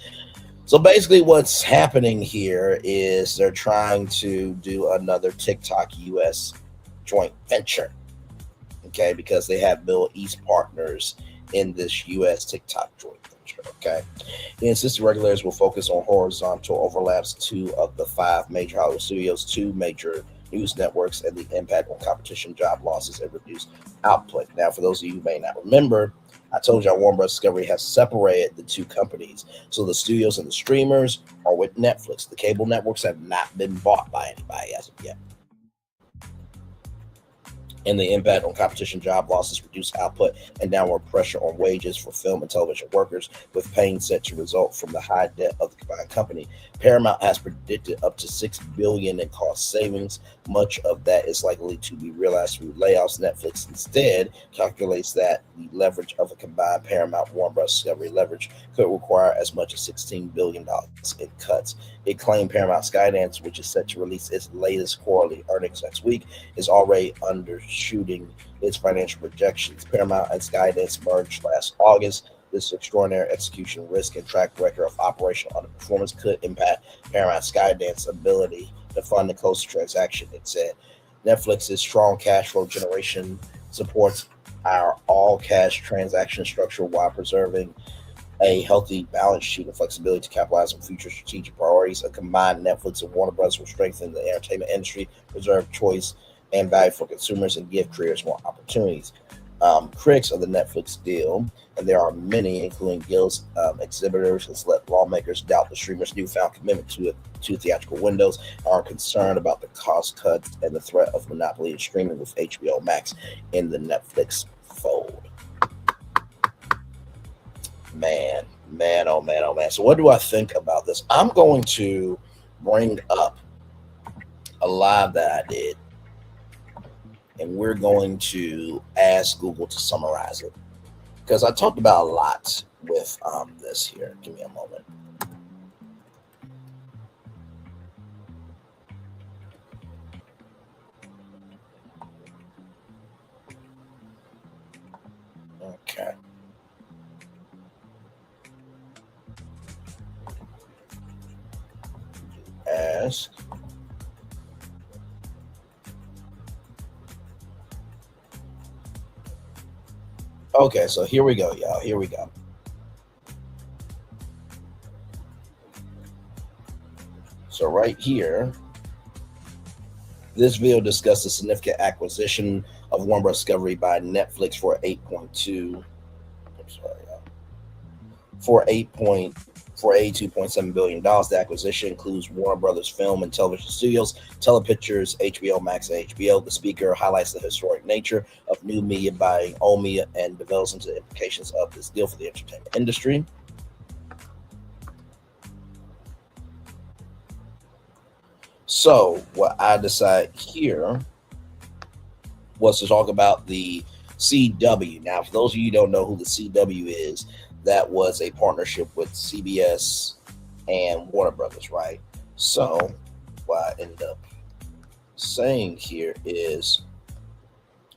So basically what's happening here is they're trying to do another TikTok US joint venture, okay, because they have Middle East partners in this U.S. TikTok joint venture, okay. He insisted regulators will focus on horizontal overlaps, 2 of the 5 major Hollywood studios, 2 major news networks, and the impact on competition, job losses, and reduced output. Now, for those of you who may not remember, I told y'all Warner Bros. Discovery has separated the 2 companies. So the studios and the streamers are with Netflix. The cable networks have not been bought by anybody as of yet. And the impact on competition, job losses, reduced output, and downward pressure on wages for film and television workers, with pain set to result from the high debt of the combined company. Paramount has predicted up to $6 billion in cost savings. Much of that is likely to be realized through layoffs. Netflix instead calculates that the leverage of a combined Paramount Warner Bros. Discovery leverage could require as much as $16 billion in cuts. It claimed Paramount Skydance, which is set to release its latest quarterly earnings next week, is already undershooting its financial projections. Paramount and Skydance merged last August. This extraordinary execution risk and track record of operational underperformance could impact Paramount Skydance's ability to fund the close transaction, it said. Netflix's strong cash flow generation supports our all-cash transaction structure while preserving a healthy balance sheet and flexibility to capitalize on future strategic priorities. A combined Netflix and Warner Bros. Will strengthen the entertainment industry, preserve choice and value for consumers, and give creators more opportunities. Critics of the Netflix deal, and there are many, including guilds, exhibitors, and select lawmakers, doubt the streamer's newfound commitment to theatrical windows, are concerned about the cost cuts and the threat of monopoly in streaming with HBO Max in the Netflix fold. Man, oh man, oh man. So what do I think about this? I'm going to bring up a live that I did, and we're going to ask Google to summarize it, because I talked about a lot with this here. Give me a moment. Okay. Ask Okay, so here we go, y'all. Here we go. So right here, this video discussed the significant acquisition of Warner Bros. Discovery by Netflix for 8.2. I'm sorry, y'all. For $82.7 billion. The acquisition includes Warner Brothers Film and Television Studios, Telepictures, HBO Max, and HBO. The speaker highlights the historic nature of new media buying old media and develops into the implications of this deal for the entertainment industry. So what I decided here was to talk about the CW. Now, for those of you who don't know who the CW is, that was a partnership with CBS and Warner Brothers, right? So what I ended up saying here is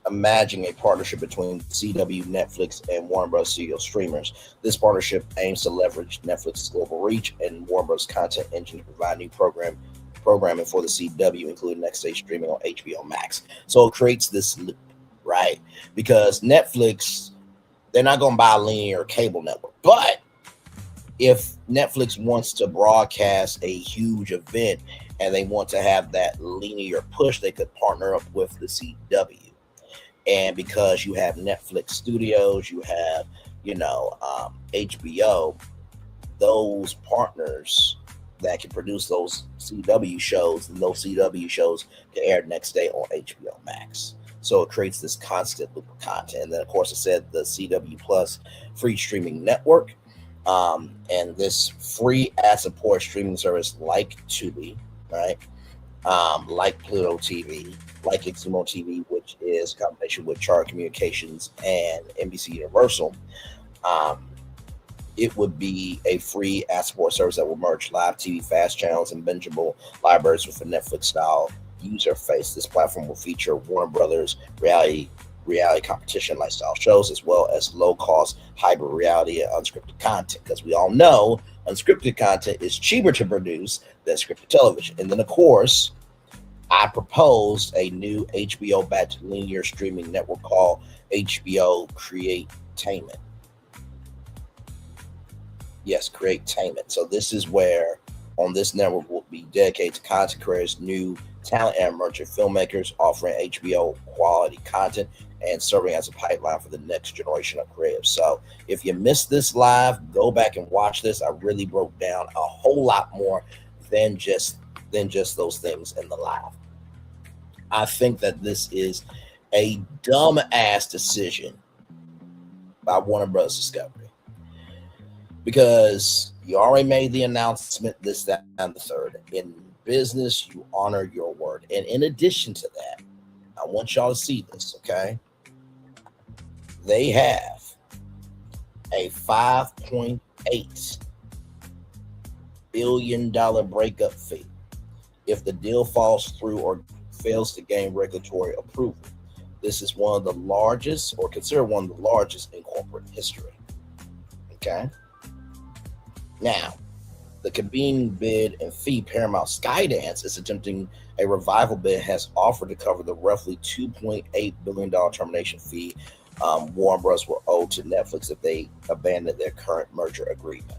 imagine a partnership between CW, Netflix, and Warner Bros. Studio streamers. This partnership aims to leverage Netflix's global reach and Warner Bros. Content engine to provide new programming for the CW, including next day streaming on HBO Max. So it creates this loop, right? Because Netflix, they're not going to buy a linear cable network. But if Netflix wants to broadcast a huge event and they want to have that linear push, they could partner up with the CW. And because you have Netflix studios, you have, HBO, those partners that can produce those CW shows, and those CW shows can air next day on HBO Max. So it creates this constant loop of content. And then, of course, it said the CW Plus free streaming network. And this free ad-supported streaming service like Tubi, right? Like Pluto TV, like Xumo TV, which is a combination with Charter Communications and NBC Universal. It would be a free ad-support service that will merge live TV fast channels and bingeable libraries with a Netflix-style user face. This platform will feature Warner Brothers reality competition lifestyle shows, as well as low-cost hybrid reality and unscripted content, because we all know unscripted content is cheaper to produce than scripted television. And then, of course, I proposed a new HBO-backed linear streaming network called HBO Createmint. Yes, Createmint. So this is where on this network will be dedicated to content creators, new talent, and emerging filmmakers, offering HBO quality content and serving as a pipeline for the next generation of creatives. So if you missed this live, go back and watch this. I really broke down a whole lot more than just those things in the live. I think that this is a dumb ass decision by Warner Bros. Discovery, because you already made the announcement, this, that, and the third. In business, you honor your word. And in addition to that, I want y'all to see this, okay? They have a $5.8 billion breakup fee if the deal falls through or fails to gain regulatory approval. This is one of the largest, or considered one of the largest in corporate history. Okay? Now, the convening bid and fee Paramount Skydance is attempting a revival bid, has offered to cover the roughly $2.8 billion termination fee Warner Bros. Will owe to Netflix if they abandon their current merger agreement.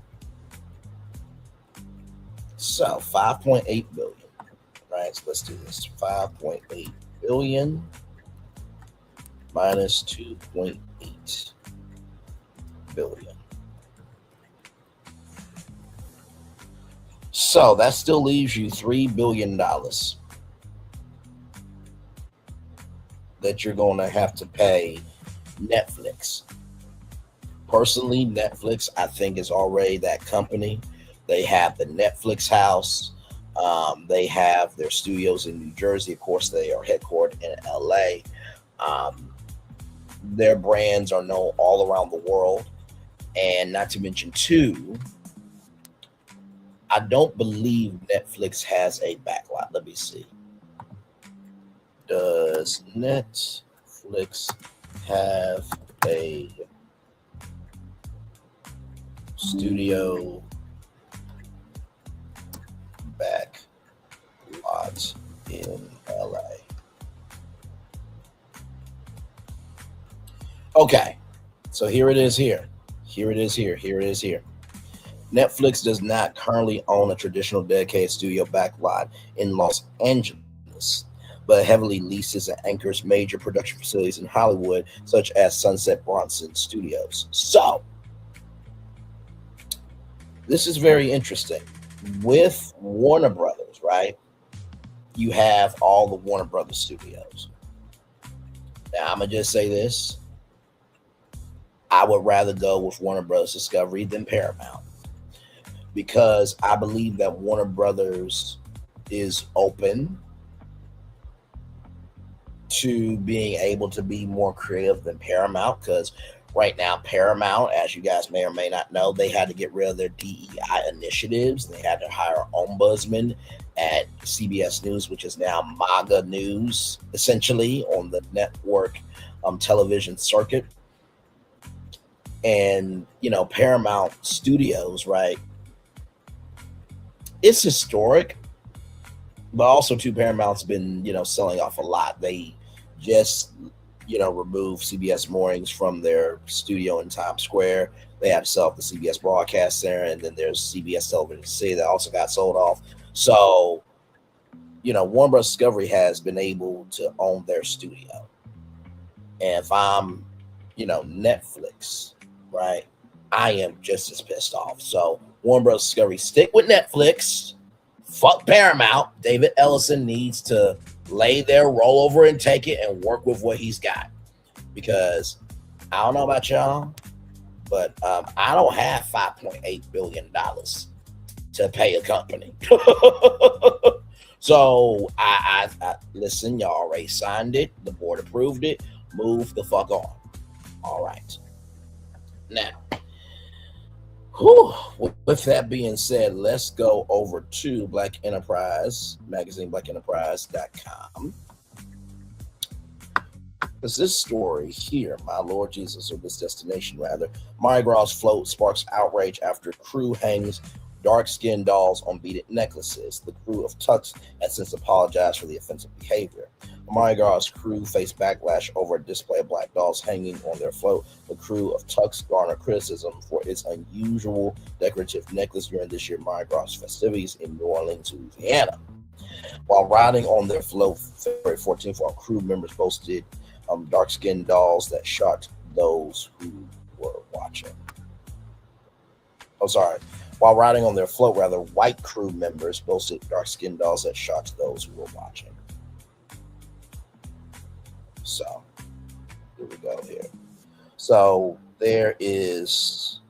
So, $5.8 billion. Right, so let's do this. 5.8 billion minus 2.8 billion. So that still leaves you $3 billion that you're going to have to pay Netflix. Personally, Netflix, I think, is already that company. They have the Netflix house. They have their studios in New Jersey. Of course, they are headquartered in LA. Their brands are known all around the world. And not to mention, too, I don't believe Netflix has a backlot. Let me see. Does Netflix have a studio backlot in LA? Okay. So here it is here. Here it is here. Here it is here. Netflix does not currently own a traditional dedicated studio backlot in Los Angeles, but heavily leases and anchors major production facilities in Hollywood, such as Sunset Bronson Studios. So, this is very interesting. With Warner Brothers, right? You have all the Warner Brothers studios. Now, I'm going to just say this. I would rather go with Warner Brothers Discovery than Paramount, because I believe that Warner Brothers is open to being able to be more creative than Paramount, because right now Paramount, as you guys may or may not know, they had to get rid of their DEI initiatives. They had to hire an ombudsman at CBS News, which is now MAGA News, essentially, on the network television circuit. And, you know, Paramount Studios, right? It's historic, but also too, Paramount's been, you know, selling off a lot. They just, you know, removed CBS Mornings from their studio in Times Square. They had to sell off the CBS Broadcast Center, and then there's CBS Television City that also got sold off. So, you know, Warner Bros. Discovery has been able to own their studio. And if I'm, you know, Netflix, right, I am just as pissed off. So Warner Bros. Discovery, stick with Netflix. Fuck Paramount. David Ellison needs to lay there, roll over, and take it and work with what he's got. Because I don't know about y'all, but I don't have $5.8 billion to pay a company. So I listen, y'all already signed it. The board approved it. Move the fuck on. All right. Now, with that being said, let's go over to Black Enterprise magazine, blackenterprise.com. Because this story here, my Lord Jesus, or this destination rather, Mardi Gras float sparks outrage after crew hangs dark-skinned dolls on beaded necklaces. The crew of Tux has since apologized for the offensive behavior. The Mardi Gras crew faced backlash over a display of black dolls hanging on their float. The crew of Tux garnered criticism for its unusual decorative necklace during this year's Mardi Gras festivities in New Orleans, Louisiana. While riding on their float February 14th, our crew members boasted dark-skinned dolls that shocked those who were watching. While riding on their float, white crew members boasted dark-skinned dolls that shocked those who were watching. So, here we go here. So, there is...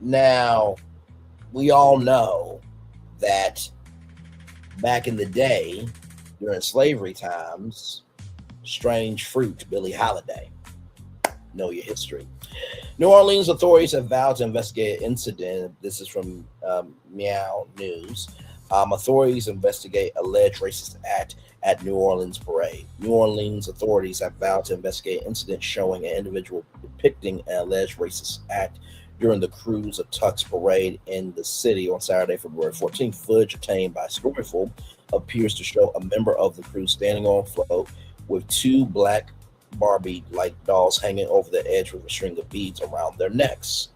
Now, we all know that back in the day, during slavery times, strange fruit, Billie Holiday. Know your history. New Orleans authorities have vowed to investigate an incident. This is from Meow News. Authorities investigate alleged racist act at New Orleans parade. New Orleans authorities have vowed to investigate an incident showing an individual depicting an alleged racist act during the Cruise of Tux parade in the city on Saturday, February 14th. Footage obtained by Storyful appears to show a member of the crew standing on float with two black Barbie-like dolls hanging over the edge with a string of beads around their necks.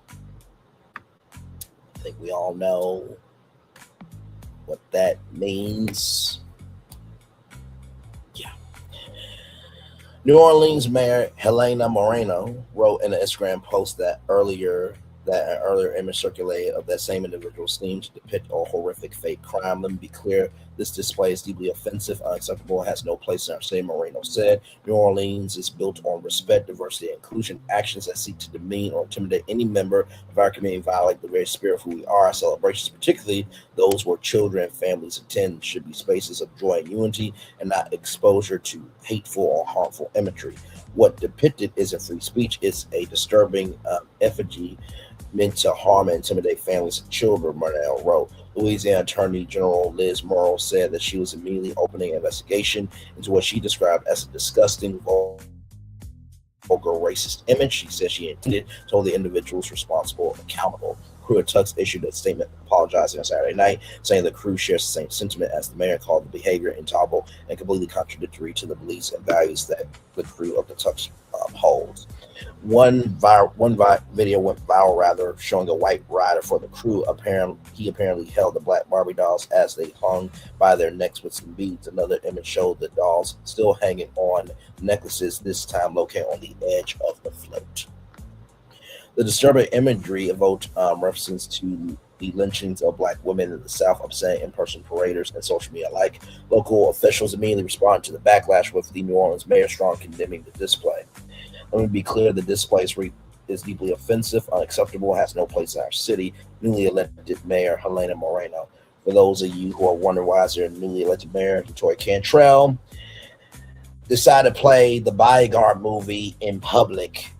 I think we all know what that means. Yeah. New Orleans Mayor Helena Moreno wrote in an Instagram post that earlier that an earlier image circulated of that same individual seemed to depict a horrific fake crime. Let me be clear, this display is deeply offensive, unacceptable, and has no place in our city, Moreno said. New Orleans is built on respect, diversity, and inclusion. Actions that seek to demean or intimidate any member of our community violate the very spirit of who we are. Our celebrations, particularly those where children and families attend, should be spaces of joy and unity and not exposure to hateful or harmful imagery. What depicted isn't free speech, it's a disturbing effigy meant to harm and intimidate families and children, Murnell wrote. Louisiana Attorney General Liz Murrow said that she was immediately opening an investigation into what she described as a disgusting, vulgar, racist image. She said she intended to hold the individuals responsible accountable. Crew of Tux issued a statement apologizing on Saturday night, saying the crew shares the same sentiment as the mayor, called the behavior intolerable and completely contradictory to the beliefs and values that the crew of the Tux holds. One video went viral, showing a white rider for the crew. He apparently held the black Barbie dolls as they hung by their necks with some beads. Another image showed the dolls still hanging on necklaces, this time located on the edge of the float. The disturbing imagery evoked references to the lynchings of black women in the South, upsetting in-person paraders and social media alike. Local officials immediately responded to the backlash, with the New Orleans mayor strong condemning the display. Let me be clear, the display is deeply offensive, unacceptable, has no place in our city. Newly elected Mayor Helena Moreno. For those of you who are wondering why is there a newly elected mayor, Victoria Cantrell decided to play the Bodyguard movie in public,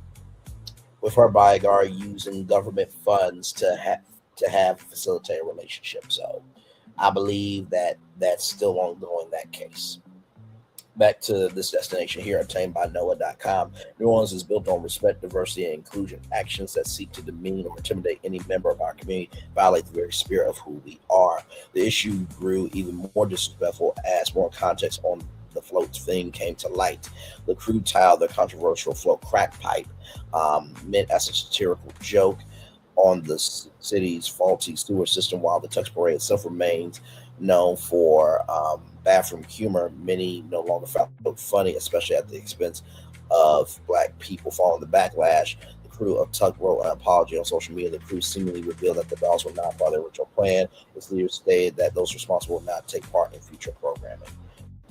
with her bodyguard using government funds to have facilitate a relationship. So I believe that that's still ongoing, that case. Back to this destination here, obtained by NOAA.com. New Orleans is built on respect, diversity, and inclusion. Actions that seek to demean or intimidate any member of our community violate the very spirit of who we are. The issue grew even more disrespectful as more context on the float's theme came to light. The crew tiled the controversial float crack pipe, meant as a satirical joke on the city's faulty sewer system, while the Tux Parade itself remains known for bathroom humor. Many no longer found it funny, especially at the expense of black people. Following the backlash, the crew of Tux wrote an apology on social media. The crew seemingly revealed that the dolls were not part of their original plan. Its leaders stated that those responsible will not take part in future programming.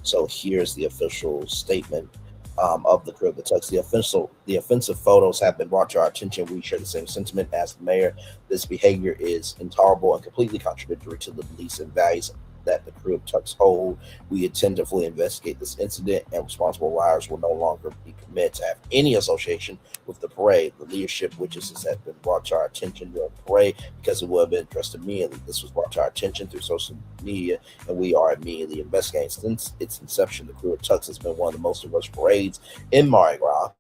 So here's the official statement of the crew of the Tux. The offensive photos have been brought to our attention. We share the same sentiment as the mayor. This behavior is intolerable and completely contradictory to the beliefs and values that the crew of Tux hold. We intend to fully investigate this incident, and responsible riders will no longer be permitted to have any association with the parade. The leadership witnesses have been brought to our attention during the parade because it would have been addressed immediately. This was brought to our attention through social media, and we are immediately investigating. Since its inception, the crew of Tux has been one of the most diverse parades in Mardi Gras.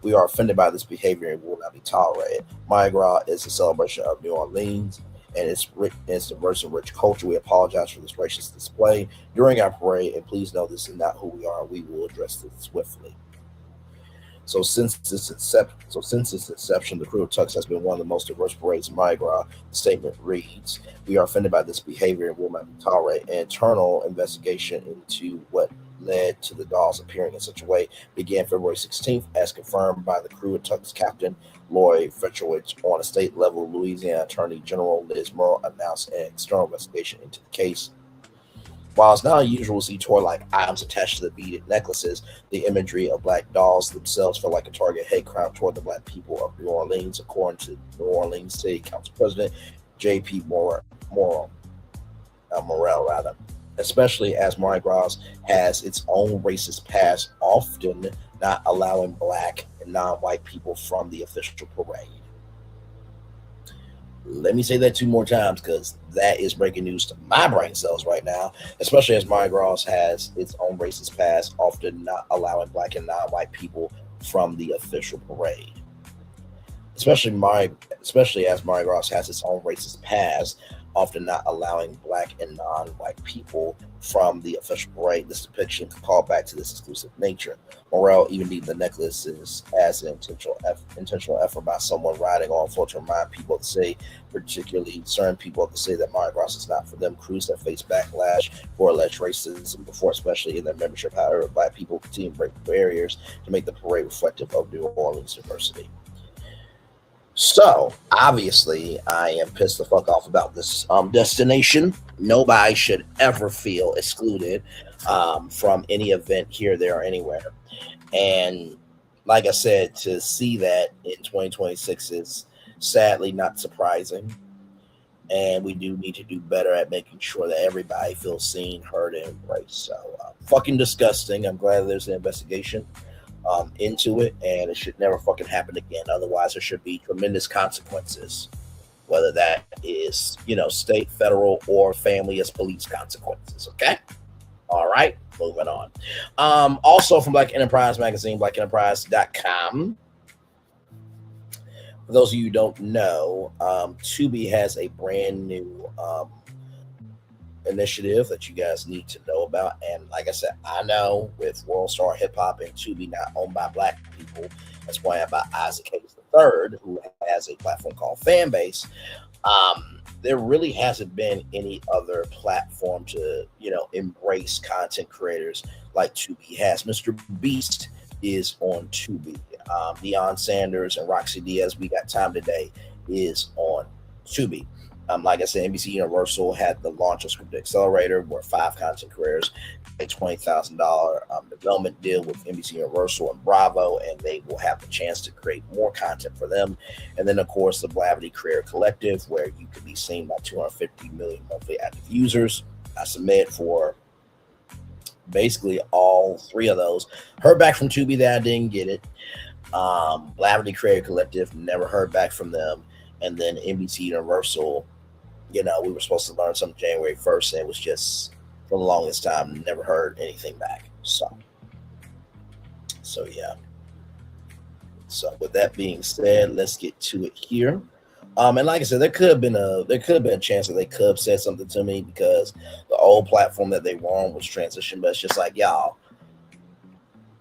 We are offended by this behavior and will not be tolerated. Mardi Gras is a celebration of New Orleans and its diverse and rich culture. We apologize for this racist display during our parade, and please know this is not who we are. We will address this swiftly. So since its inception, the crew of Tux has been one of the most diverse parades in Mardi Gras. The statement reads, "We are offended by this behavior and will not tolerate." An internal investigation into what led to the dolls appearing in such a way began February 16th, as confirmed by the crew of Tux captain Lloyd Fetchowitz. On a state level, Louisiana Attorney General Liz Murrow announced an external investigation into the case. While it's not unusual to see toy-like items attached to the beaded necklaces, the imagery of black dolls themselves felt like a target hate crime toward the black people of New Orleans, according to New Orleans City Council President J.P. Morrell, especially as Mardi Gras has its own racist past, often not allowing black and non-white people from the official parade. Let me say that 2 more times, because that is breaking news to my brain cells right now, especially as Mardi Gras has its own racist past, often not allowing black and non-white people from the official parade. Especially as Mardi Gras has its own racist past, often not allowing black and non-white people from the official parade. This depiction could call back to this exclusive nature. Morrell even deemed the necklaces as an intentional effort by someone riding on float to remind people of the city, particularly certain people of the city, that Mardi Gras is not for them. Crews that face backlash for alleged racism before, especially in their membership. However, black people continue to break barriers to make the parade reflective of New Orleans diversity. So obviously, I am pissed the fuck off about this destination. Nobody should ever feel excluded from any event here, there, or anywhere. And like I said, to see that in 2026 is sadly not surprising. And we do need to do better at making sure that everybody feels seen, heard, and embraced. So fucking disgusting. I'm glad there's an investigation into it, and it should never fucking happen again. Otherwise, there should be tremendous consequences, whether that is, state, federal, or family as police consequences. Okay. All right, moving on. Also from Black Enterprise Magazine, blackenterprise.com. For those of you who don't know, Tubi has a brand new initiative that you guys need to know about. And like I said, I know with World Star Hip Hop and Tubi not owned by Black people, that's why about Isaac Hayes III, who has a platform called Fanbase. There really hasn't been any other platform to, embrace content creators like Tubi has. Mr. Beast is on Tubi. Deion Sanders and Roxy Diaz, We Got Time Today, is on Tubi. Like I said, NBC Universal had the launch of Script Accelerator, where 5 content creators a $20,000 development deal with NBC Universal and Bravo, and they will have the chance to create more content for them. And then, of course, the Blavity Creator Collective, where you can be seen by 250 million monthly active users. I submit for basically all 3 of those. Heard back from Tubi that I didn't get it. Blavity Creator Collective, never heard back from them. And then NBC Universal, we were supposed to learn something January 1st, and it was just, for the longest time, never heard anything back. So yeah. So with that being said, let's get to it here. And like I said, there could have been a chance that they could have said something to me, because the old platform that they were on was transitioned. But it's just like, y'all,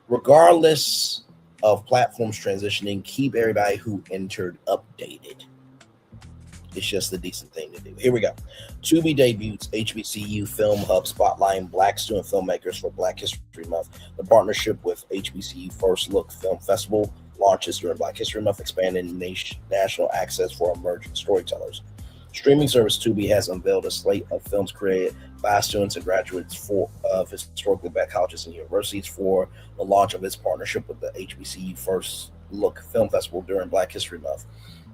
regardless of platforms transitioning, keep everybody who entered updated. It's just the decent thing to do. Here we go. Tubi debuts HBCU Film Hub spotlighting Black student filmmakers for Black History Month. The partnership with HBCU First Look Film Festival launches during Black History Month, expanding national access for emerging storytellers. Streaming service Tubi has unveiled a slate of films created by students and graduates of historically Black colleges and universities for the launch of its partnership with the HBCU First Look Film Festival during Black History Month.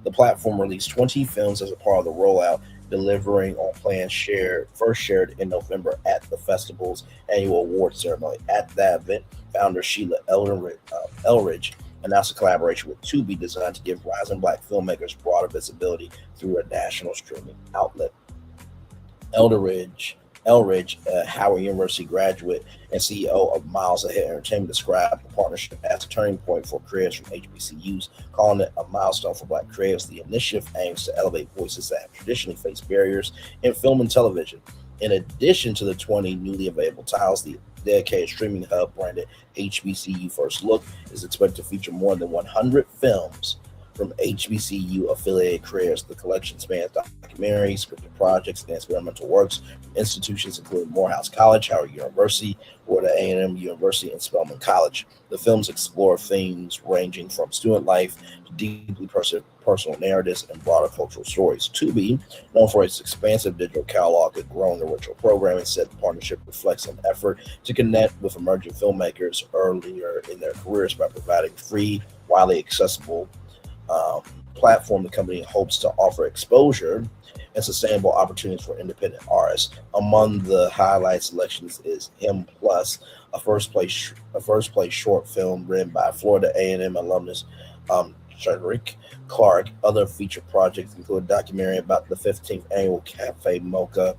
The platform released 20 films as a part of the rollout, delivering on plans first shared in November at the festival's annual award ceremony. At that event, founder Sheila Elridge announced a collaboration with Tubi designed to give rising Black filmmakers broader visibility through a national streaming outlet. Elridge, a Howard University graduate and CEO of Miles Ahead Entertainment, described the partnership as a turning point for creators from HBCUs, calling it a milestone for Black creators. The initiative aims to elevate voices that have traditionally faced barriers in film and television. In addition to the 20 newly available titles, the dedicated streaming hub branded HBCU First Look is expected to feature more than 100 films from HBCU affiliated creators. The collection spans documentaries, scripted projects, and experimental works from institutions including Morehouse College, Howard University, Florida A&M University, and Spelman College. The films explore themes ranging from student life to deeply personal narratives and broader cultural stories. Tubi, known for its expansive digital catalog and growing original programming, said the partnership reflects an effort to connect with emerging filmmakers earlier in their careers by providing free, widely accessible platform. The company hopes to offer exposure and sustainable opportunities for independent artists. Among the highlight selections is Him Plus, a first place short film written by Florida A&M alumnus Shadrick Clark. Other featured projects include a documentary about the 15th annual Cafe Mocha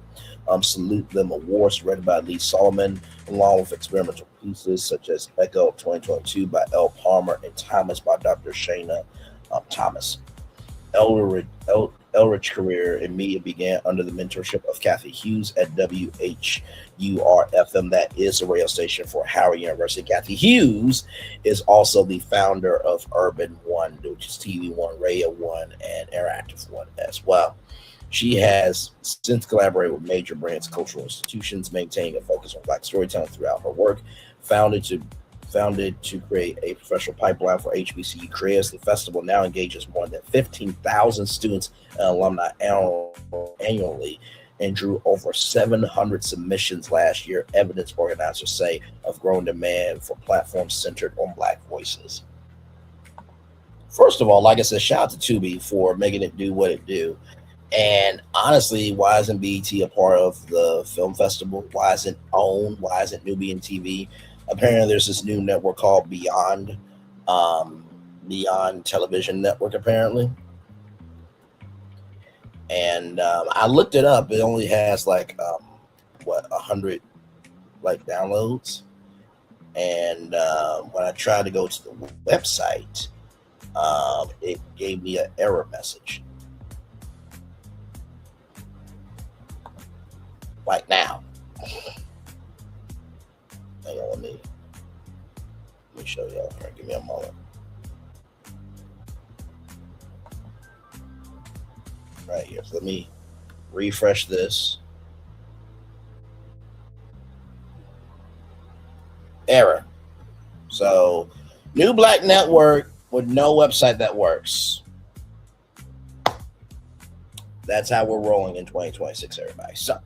Salute Them Awards, read by Lee Solomon, along with experimental pieces such as Echo of 2022 by L. Palmer and Thomas by Dr. Shana Thomas. Elridge's career in media began under the mentorship of Kathy Hughes at WHUR-FM, that is the radio station for Howard University. Kathy Hughes is also the founder of Urban One, which is TV One, Radio One, and Interactive One as well. She has since collaborated with major brands, cultural institutions, maintaining a focus on Black storytelling throughout her work. Founded to Founded to create a professional pipeline for HBCU careers, the festival now engages more than 15,000 students and alumni annually and drew over 700 submissions last year, evidence organizers say of growing demand for platforms centered on Black voices. First of all, like I said, shout out to Tubi for making it do what it do. And honestly, why isn't BET a part of the film festival? Why isn't OWN? Why isn't Nubian TV? Apparently, there's this new network called Beyond Television Network, apparently. And I looked it up. It only has like 100 like downloads. And when I tried to go to the website, it gave me an error message. Like now. Hang on, let me show y'all here. Give me a moment. Right here. So let me refresh this. Error. So, new Black network with no website that works. That's how we're rolling in 2026, everybody. So,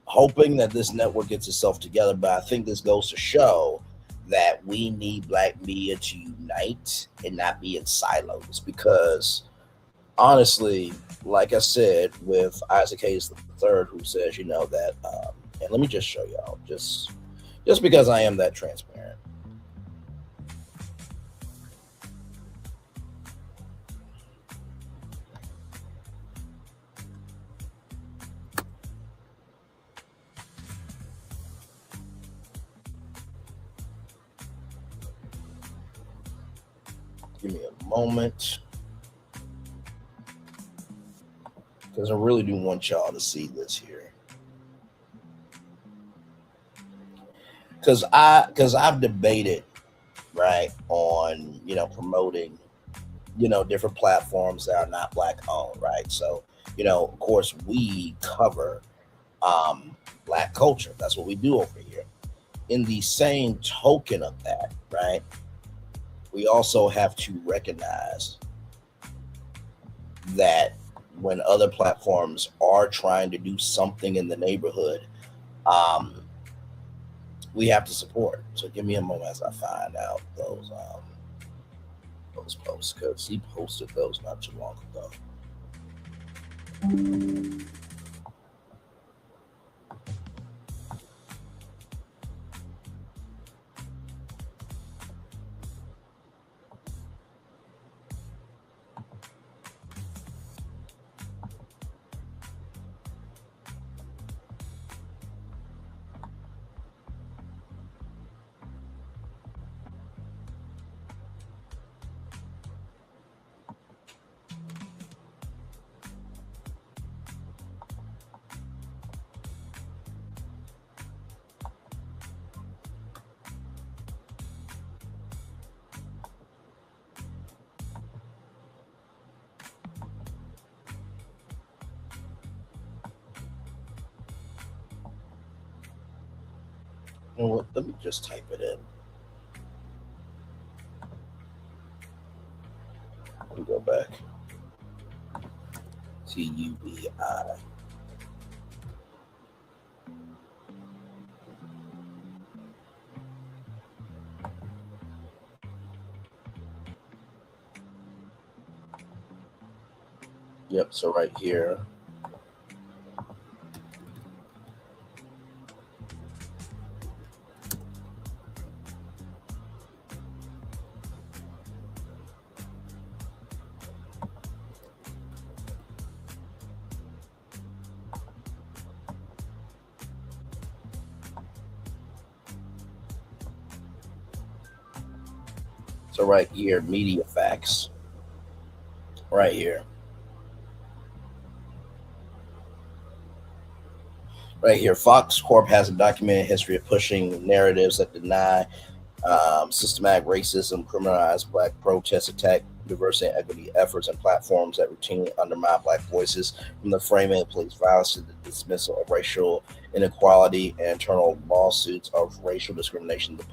hoping that this network gets itself together, but I think this goes to show that we need Black media to unite and not be in silos, because honestly, like I said, with Isaac Hayes III, who says, you know, that, and let me just show y'all, just because I am that transparent. Give me a moment, because I really do want y'all to see this here. Because I've debated, right, on, you know, promoting, you know, different platforms that are not Black owned, right? So, you know, of course, we cover Black culture. That's what we do over here. In the same token of that, right, we also have to recognize that when other platforms are trying to do something in the neighborhood, we have to support. So give me a moment as I find out those posts, because he posted those not too long ago. You know what? Let me just type it in. Let me go back. Tubi. Yep, so right here. So right here, media facts. Right here. Right here, Fox Corp has a documented history of pushing narratives that deny systematic racism, criminalize Black protests, attack diversity and equity efforts and platforms that routinely undermine Black voices, from the framing of police violence to the dismissal of racial inequality and internal lawsuits of racial discrimination. The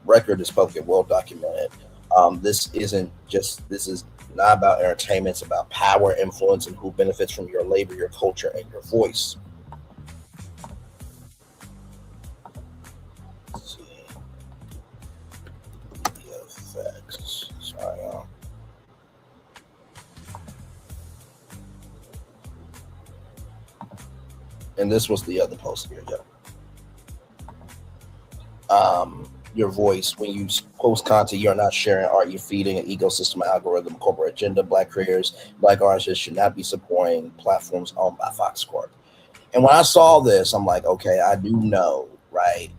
record is public and well documented. This is not about entertainment. It's about power, influence, and who benefits from your labor, your culture, and your voice. Let's see. The effects. Sorry, and this was the other post here, your voice. When you post content, you're not sharing art, you're feeding an ecosystem, algorithm, corporate agenda. Black creators, Black artists should not be supporting platforms owned by Fox Corp. And when I saw this, I'm like, okay, I do know, right,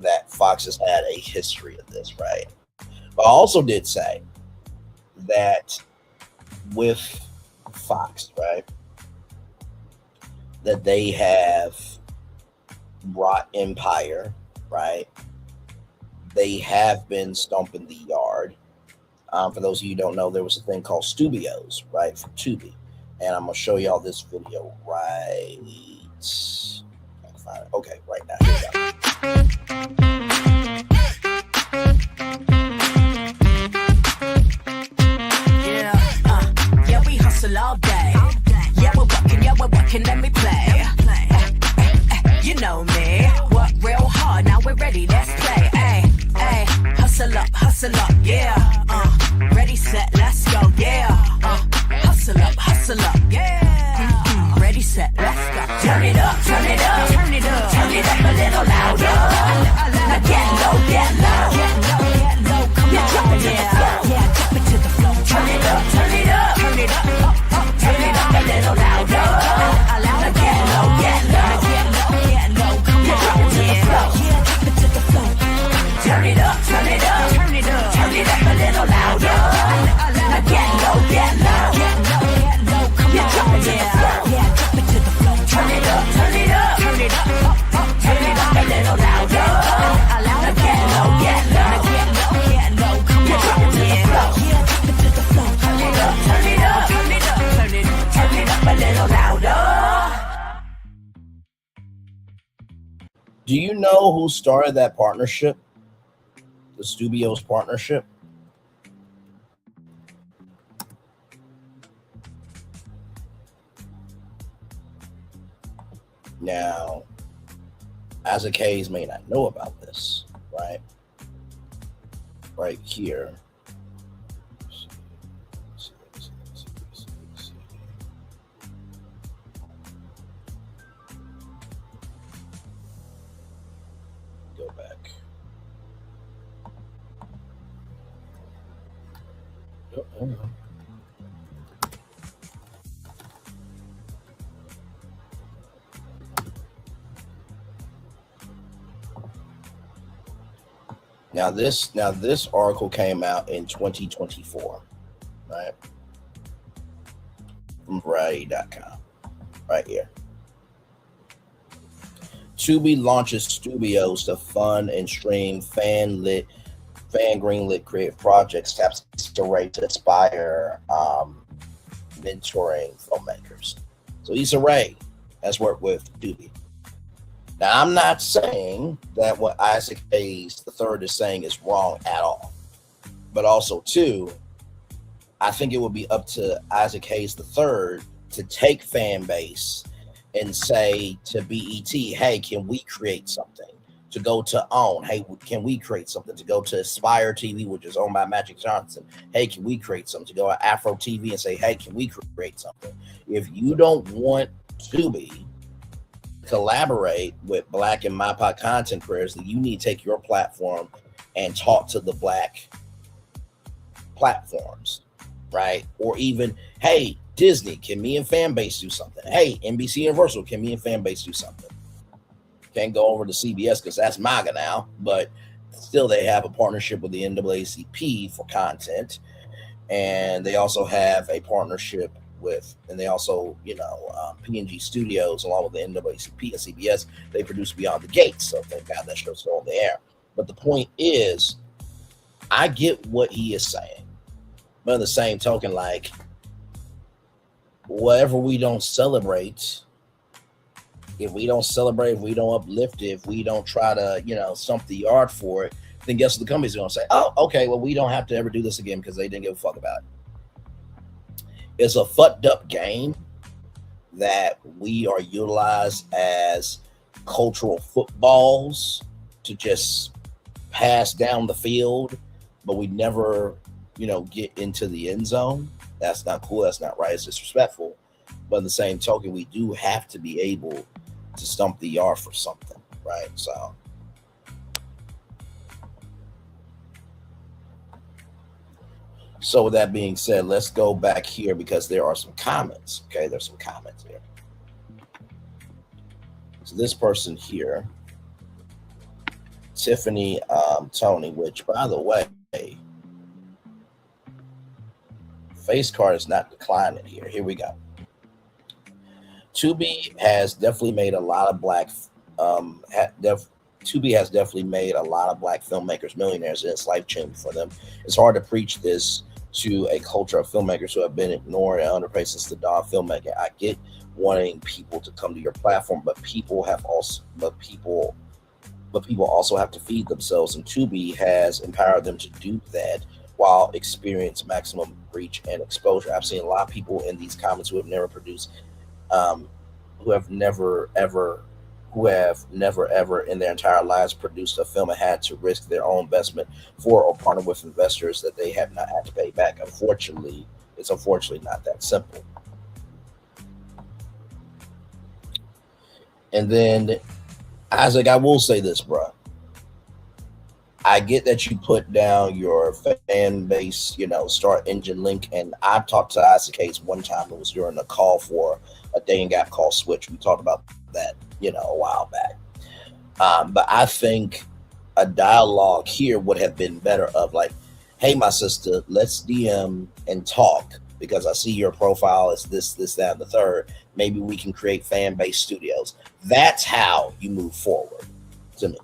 that Fox has had a history of this, right? But I also did say that with Fox, right, that they have brought empire, right? They have been stomping the yard. For those of you who don't know, there was a thing called Studios, right, for Tubi. And I'm going to show y'all this video right. I can find it. Okay, right now. Here we go. Yeah, we hustle all day. Yeah, we're working, let me play. You know me, work real hard, now we're ready, let's play. Ay, hustle up, yeah. Ready, set, let's go, yeah. Hustle up, yeah. Ready, set, let's go. Turn it up, turn it up, turn it up, turn it up a little louder. Now get low, come on, yeah, drop it to the floor. Turn it up, turn it up, turn it up, turn it up a little louder. Now get low, come on, yeah, drop it to the floor. Turn it up, turn it up, turn it up, turn it up a little louder. Now get low, come on, yeah, drop it to the floor. Turn it up, turn it up, turn it up, turn it up a little louder. Now get low, come on, yeah, drop it to the floor. Turn it up, turn it up, turn it up, turn it up a little louder. Do you know who started that partnership? The Studios partnership? Now, Isaac Hayes may not know about this, right? Right here. Go back. Oh, hang on. Now this article came out in 2024, right? From Variety.com, right here. Tubi launches Studios to fund and stream fan greenlit creative projects, taps Issa to inspire mentoring filmmakers. So Issa Rae has worked with Tubi. Now, I'm not saying that what Isaac Hayes III is saying is wrong at all. But also, too, I think it would be up to Isaac Hayes III to take fan base and say to BET, hey, can we create something? To go to OWN, hey, can we create something? To go to Aspire TV, which is owned by Magic Johnson, hey, can we create something? To go to Afro TV and say, hey, can we create something? If you don't want Tubi collaborate with Black and MIPOC content creators, then you need to take your platform and talk to the Black platforms, right? Or even, hey, Disney, can me and Fanbase do something? Hey, NBC Universal, can me and Fanbase do something? Can't go over to CBS because that's MAGA now, but still they have a partnership with the NAACP for content, and they also have a partnership with, and they also, P&G Studios, along with the NAACP and CBS, they produce Beyond the Gates. So thank God that show's still on the air. But the point is, I get what he is saying, but in the same token, like whatever we don't celebrate, if we don't celebrate, if we don't uplift it, if we don't try to, stump the yard for it, then guess what the company's going to say? Oh, okay, well, we don't have to ever do this again because they didn't give a fuck about it. It's a fucked up game that we are utilized as cultural footballs to just pass down the field, but we never, get into the end zone. That's not cool. That's not right. It's disrespectful. But in the same token, we do have to be able to stump the yard for something, right? So with that being said, let's go back here because there are some comments. Okay, there's some comments here. So this person here, Tiffany Tony, which by the way, face card is not declining here. Here we go. Tubi has definitely made a lot of black Tubi has definitely made a lot of black filmmakers millionaires, and it's life-changing for them. It's hard to preach this to a culture of filmmakers who have been ignored and underpaid since the dawn of filmmaking. I get wanting people to come to your platform, but people also have to feed themselves, and Tubi has empowered them to do that while experience maximum reach and exposure. I've seen a lot of people in these comments who have never produced, who have never ever in their entire lives produced a film and had to risk their own investment for or partner with investors that they have not had to pay back. Unfortunately, it's not that simple. And then, Isaac, I will say this, bro. I get that you put down your fan base, start engine link. And I've talked to Isaac Hayes one time. It was during a call for a dating app called Switch. We talked about that, a while back. But I think a dialogue here would have been better of like, hey, my sister, let's DM and talk because I see your profile is this, that, and the third. Maybe we can create fan-based studios. That's how you move forward to me.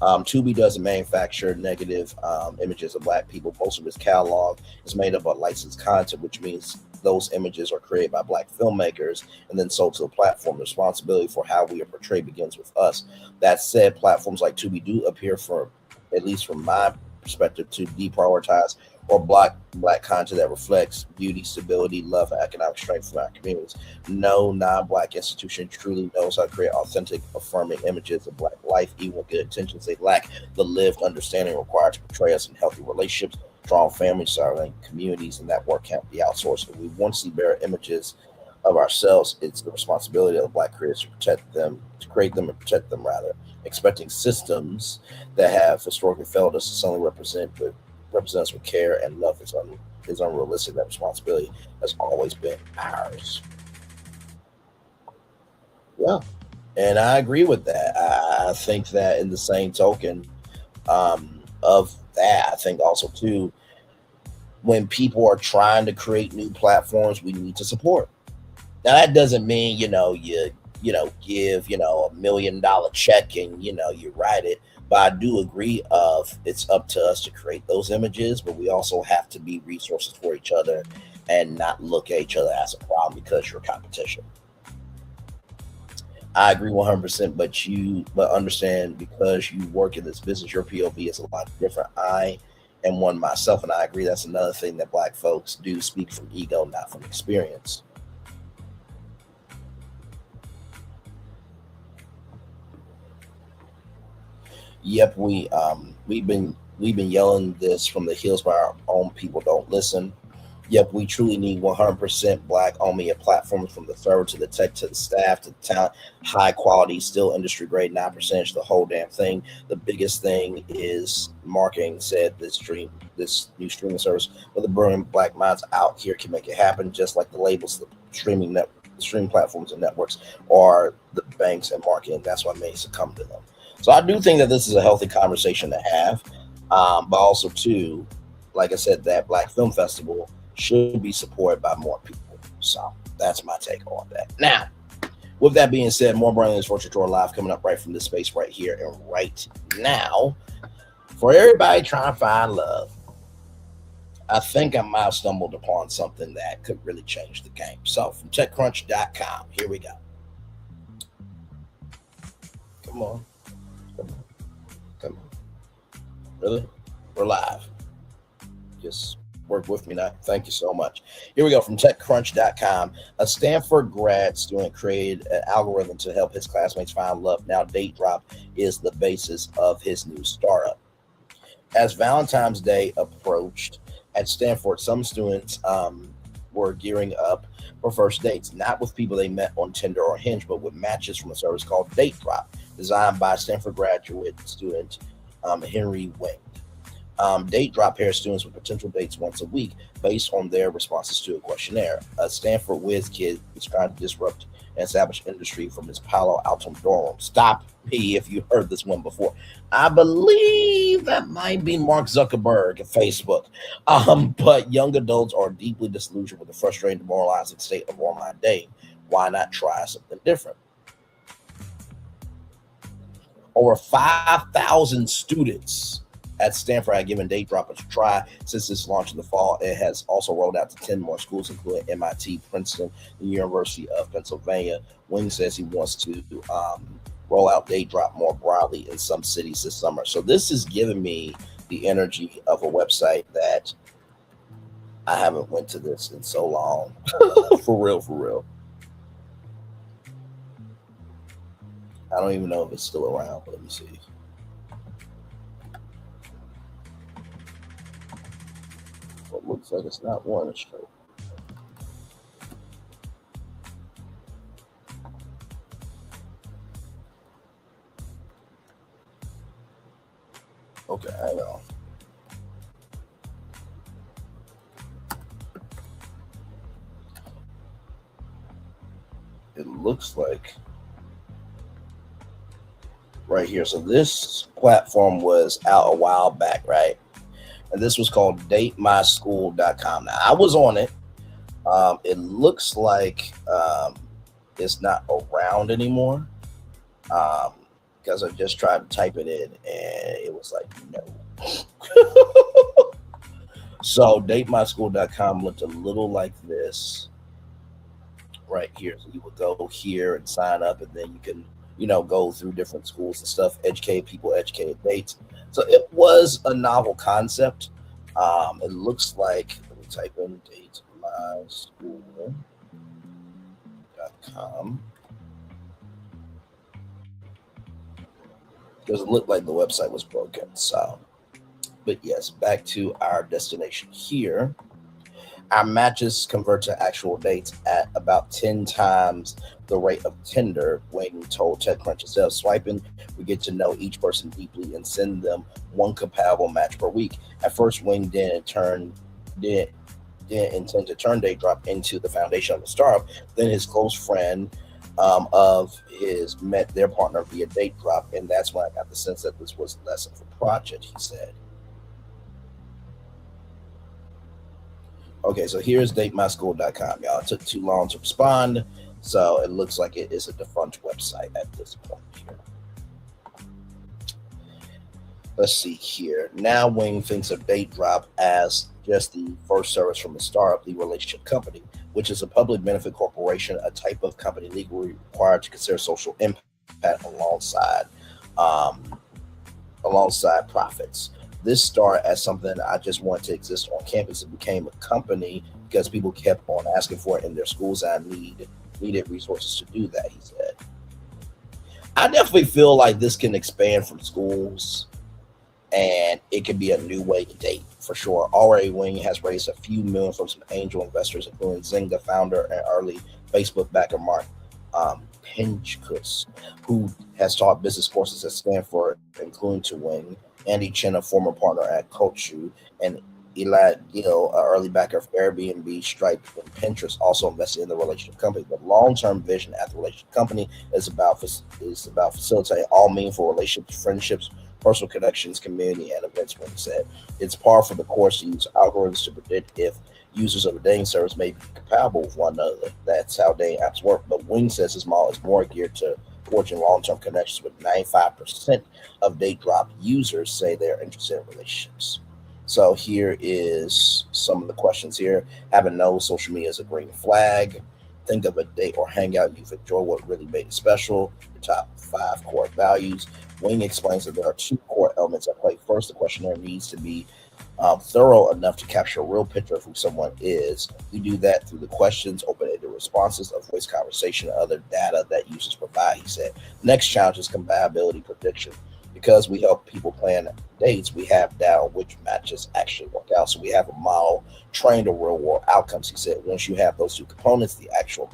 Tubi doesn't manufacture negative images of black people. Most of its catalog is made up of licensed content, which means those images are created by black filmmakers and then sold to the platform. The responsibility for how we are portrayed begins with us. That said, platforms like Tubi do appear, for at least from my perspective, to deprioritize or block black content that reflects beauty, stability, love, and economic strength from our communities. No non-black institution truly knows how to create authentic, affirming images of black life. Even with good intentions, they lack the lived understanding required to portray us in healthy relationships, strong families, serving communities, and that work can't be outsourced. If we want to see better images of ourselves, it's the responsibility of the black creators to protect them, to create them and protect them, rather. Expecting systems that have historically failed us to suddenly represent us with care and love is unrealistic. That responsibility has always been ours. Yeah, and I agree with that. I think that in the same token of that, I think also too, when people are trying to create new platforms, we need to support. Now that doesn't mean you give $1 million check and you write it. But I do agree of it's up to us to create those images, but we also have to be resources for each other and not look at each other as a problem because you're competition. I agree 100%, but understand, because you work in this business, your POV is a lot different. I am one myself, and I agree that's another thing that black folks do speak from ego, not from experience. Yep, we've been yelling this from the hills, but our own people don't listen. Yep, we truly need 100% black on media platforms, from the server to the tech to the staff to the talent. High quality, still industry grade, 9%, the whole damn thing. The biggest thing is marketing. Said this new streaming service with the brilliant black minds out here can make it happen, just like the labels, the streaming platforms and networks are the banks and marketing. That's what made succumb to them. So I do think that this is a healthy conversation to have, but also too, like I said, that Black Film Festival should be supported by more people. So that's my take on that. Now, with that being said, more Brandon's Virtual Tour Live coming up right from this space right here and right now. For everybody trying to find love, I think I might have stumbled upon something that could really change the game. So from TechCrunch.com, here we go. Come on. Come on. Really? We're live. Just work with me now. Thank you so much. Here we go from TechCrunch.com. A Stanford grad student created an algorithm to help his classmates find love. Now, Date Drop is the basis of his new startup. As Valentine's Day approached at Stanford, some students were gearing up for first dates, not with people they met on Tinder or Hinge, but with matches from a service called Date Drop, designed by Stanford graduate student Henry Wing. Date Drop pairs students with potential dates once a week based on their responses to a questionnaire. A Stanford whiz kid is trying to disrupt an established industry from his Palo Alto dorm room. Stop me if you heard this one before. I believe that might be Mark Zuckerberg at Facebook. But young adults are deeply disillusioned with the frustrating, demoralizing state of online dating. Why not try something different? Over 5,000 students at Stanford have given Date Drop a try since its launch in the fall. It has also rolled out to 10 more schools, including MIT, Princeton, the University of Pennsylvania. Wing says he wants to roll out Date Drop more broadly in some cities this summer. So this is giving me the energy of a website that I haven't went to this in so long. For real, for real. I don't even know if it's still around, but let me see. It looks like it's not one straight. Okay, hang on. It looks like right here. So this platform was out a while back, right? And this was called datemyschool.com. Now, I was on it. It looks like it's not around anymore because I just tried to type it in and it was like, no. So datemyschool.com looked a little like this right here. So you would go here and sign up, and then you can, go through different schools and stuff, educate people, educate dates. So it was a novel concept. It looks like, let me type in datemyschool.com. Because it looked like the website was broken. So, but yes, back to our destination here. Our matches convert to actual dates at about 10 times the rate of Tinder, Wing told TechCrunch. Instead of swiping, we get to know each person deeply and send them one compatible match per week. At first, Wing didn't intend to turn Date Drop into the foundation of the startup. Then his close friend of his met their partner via Date Drop, and that's when I got the sense that this was less of a project, he said. Okay, so here's datemyschool.com, y'all. It took too long to respond, so it looks like it is a defunct website at this point here. Let's see here. Now Wing thinks of Date Drop as just the first service from the startup, the relationship company, which is a public benefit corporation, a type of company legally required to consider social impact alongside profits. This started as something I just wanted to exist on campus. It became a company because people kept on asking for it in their schools. I needed resources to do that, he said. I definitely feel like this can expand from schools, and it could be a new way to date for sure. Already, Wing has raised a few million from some angel investors, including Zynga founder and early Facebook backer Mark Pinchkus, who has taught business courses at Stanford, including to Wing. Andy Chen, a former partner at Kochu, and Elad Gil, an early backer of Airbnb, Stripe, and Pinterest, also invested in the relationship company. The long-term vision at the relationship company is about facilitating all meaningful relationships, friendships, personal connections, community, and events. When he said it's par for the course to use algorithms to predict if users of a dating service may be compatible with one another. That's how dating apps work. But Wing says his model is more geared to forging long-term connections with 95% of date drop users say they're interested in relationships. So here is some of the questions here. Having no social media is a green flag. Think of a date or hangout you've enjoyed, what really made it special. Your top 5 core values. Wing explains that there are 2 core elements at play. First, the questionnaire needs to be thorough enough to capture a real picture of who someone is. We do that through the questions, open-ended responses, of voice conversation, and other data that users provide, he said. Next challenge is compatibility prediction. Because we help people plan dates, we have down which matches actually work out. So we have a model trained on real-world outcomes, he said. Once you have those 2 components, the actual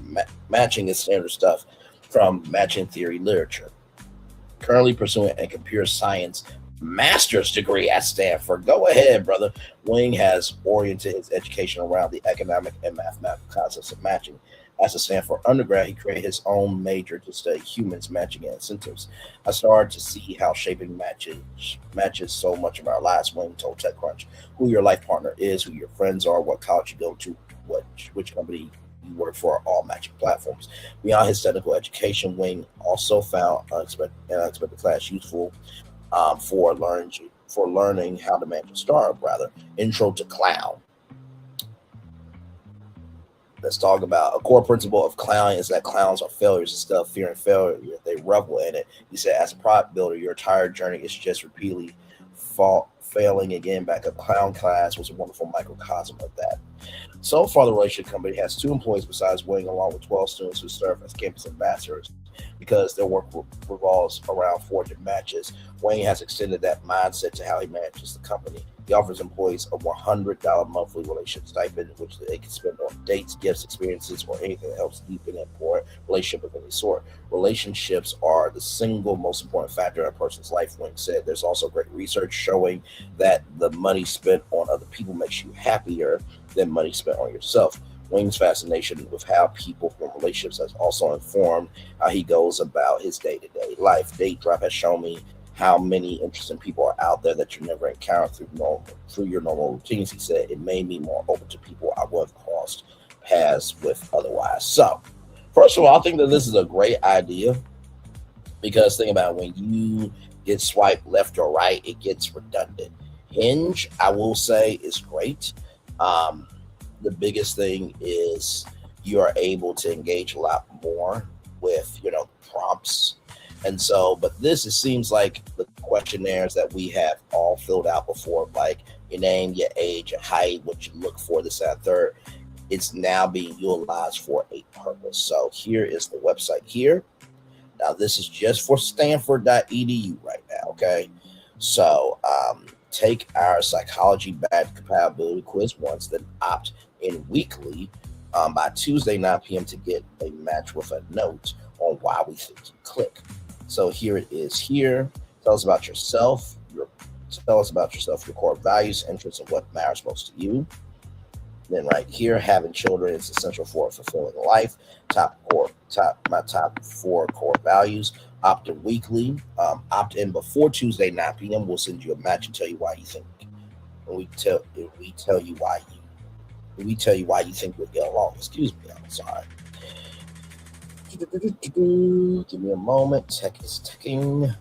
matching is standard stuff from matching theory literature. Currently pursuing a computer science master's degree at Stanford. Go ahead, brother. Wing has oriented his education around the economic and mathematical concepts of matching. As a Stanford undergrad, he created his own major to study humans, matching, and incentives. I started to see how shaping matches so much of our lives. Wing told TechCrunch who your life partner is, who your friends are, what college you go to, which company you work for, are all matching platforms. Beyond his technical education, Wing also found unexpected class useful for learning how to manage a startup. Intro to Clown. Let's talk about a core principle of clowning is that clowns are failures. Instead of fearing failure, they revel in it. He said, as a product builder, your entire journey is just repeatedly failing again. Backup clown class was a wonderful microcosm of that. So far, the relationship company has 2 employees besides Wing, along with 12 students who serve as campus ambassadors because their work revolves around forging matches. Wayne has extended that mindset to how he manages the company. He offers employees a $100 monthly relationship stipend, which they can spend on dates, gifts, experiences, or anything that helps deepen and pour relationship of any sort. Relationships are the single most important factor in a person's life, Wayne said. There's also great research showing that the money spent on other people makes you happier than money spent on yourself. Wing's fascination with how people form relationships has also informed how he goes about his day-to-day life. Date Drop has shown me how many interesting people are out there that you never encounter through your normal routines. He said it made me more open to people I would have crossed paths with otherwise. So, first of all, I think that this is a great idea because think about it, when you get swiped left or right, it gets redundant. Hinge, I will say, is great. The biggest thing is you are able to engage a lot more with, prompts. And so, but it seems like the questionnaires that we have all filled out before, like your name, your age, your height, what you look for, this, that, third, it's now being utilized for a purpose. So here is the website here. Now, this is just for stanford.edu right now, okay? So take our psychology badge compatibility quiz once, then opt in weekly by Tuesday, 9 p.m. to get a match with a note on why we think you click. So here it is here. Tell us about yourself, your core values, interests, and what matters most to you. Then right here, having children is essential for a fulfilling life. My top 4 core values. Opt in weekly. Opt in before Tuesday, 9 p.m. We'll send you a match and tell you why you think. And we tell you why you think we'll get along. Excuse me, I'm sorry. Give me a moment. Tech is ticking.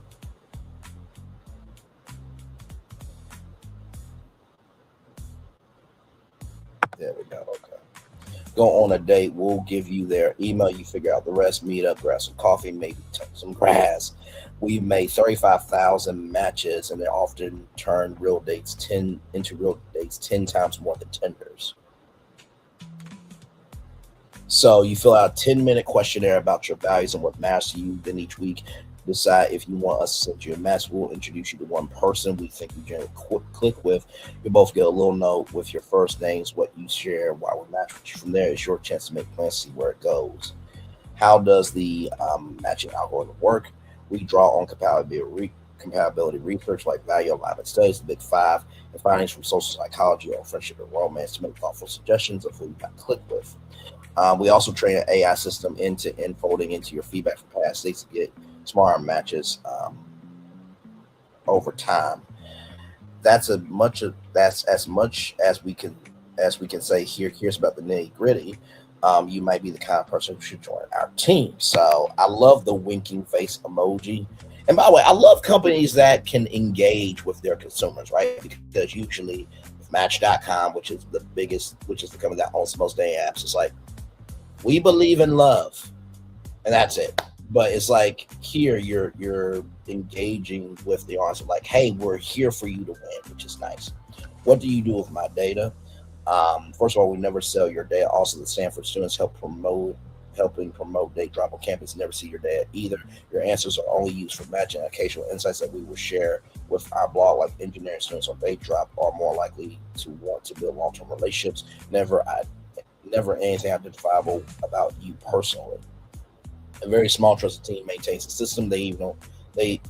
There we go. Okay. Go on a date. We'll give you their email. You figure out the rest. Meet up, grab some coffee, maybe touch some grass. We've made 35,000 matches, and they often turn real dates 10 times more than Tinders. So you fill out a 10-minute questionnaire about your values and what matters to you. Then each week, decide if you want us to send you a match. We'll introduce you to one person we think you generally click with. You both get a little note with your first names, what you share, why we match with you. From there, it's your chance to make plans, see where it goes. How does the matching algorithm work? We draw on compatibility research like value alignment studies, the Big Five, and findings from social psychology on friendship and romance to make thoughtful suggestions of who you might click with. We also train an AI system end-to-end folding into your feedback from past dates to get smarter matches over time. That's as much as we can say here. Here's about the nitty-gritty. you might be the kind of person who should join our team. So I love the winking face emoji. And by the way, I love companies that can engage with their consumers, right? Because usually with Match.com, which is the company that owns most dating apps, it's like, we believe in love, and that's it. But it's like here you're engaging with the audience, like, hey, we're here for you to win, which is nice. What do you do with my data? First of all, we never sell your data. Also, the Stanford students helping promote Date Drop on campus. Never see your data either. Your answers are only used for matching occasional insights that we will share with our blog, like engineering students on Date Drop are more likely to want to build long-term relationships. Never anything identifiable about you personally. A very small trusted team maintains a system. They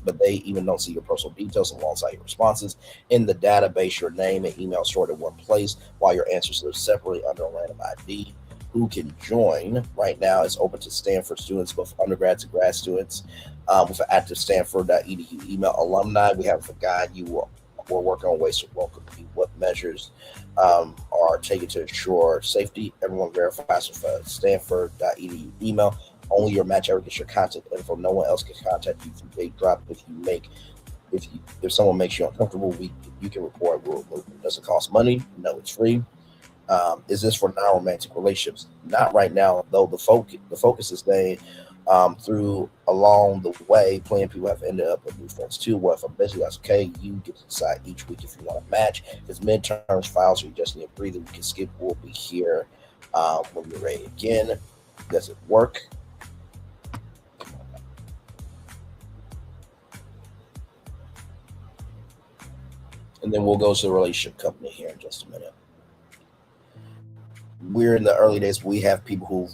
even don't see your personal details alongside your responses. In the database, your name and email stored in one place, while your answers live separately under a random ID. Who can join? Right now, it's open to Stanford students, both undergrads and grad students, with an active stanford.edu email. Alumni, we have a guide. We're working on ways to welcome you. What measures are taken to ensure safety? Everyone verifies with a stanford.edu email. Only your match ever gets your contact info. No one else can contact you through Date Drop. If someone makes you uncomfortable, you can report. We'll remove it. Does it cost money? No, it's free. Is this for non-romantic relationships? Not right now, though. The focus is staying through along the way. Plenty of people have ended up with new friends too. What if I'm busy? That's okay. You get to decide each week if you want to match. If it's midterms, files, or you just need a breather, we can skip. We'll be here when you're ready again. Does it work? And then we'll go to the relationship company here in just a minute. We're in the early days. We have people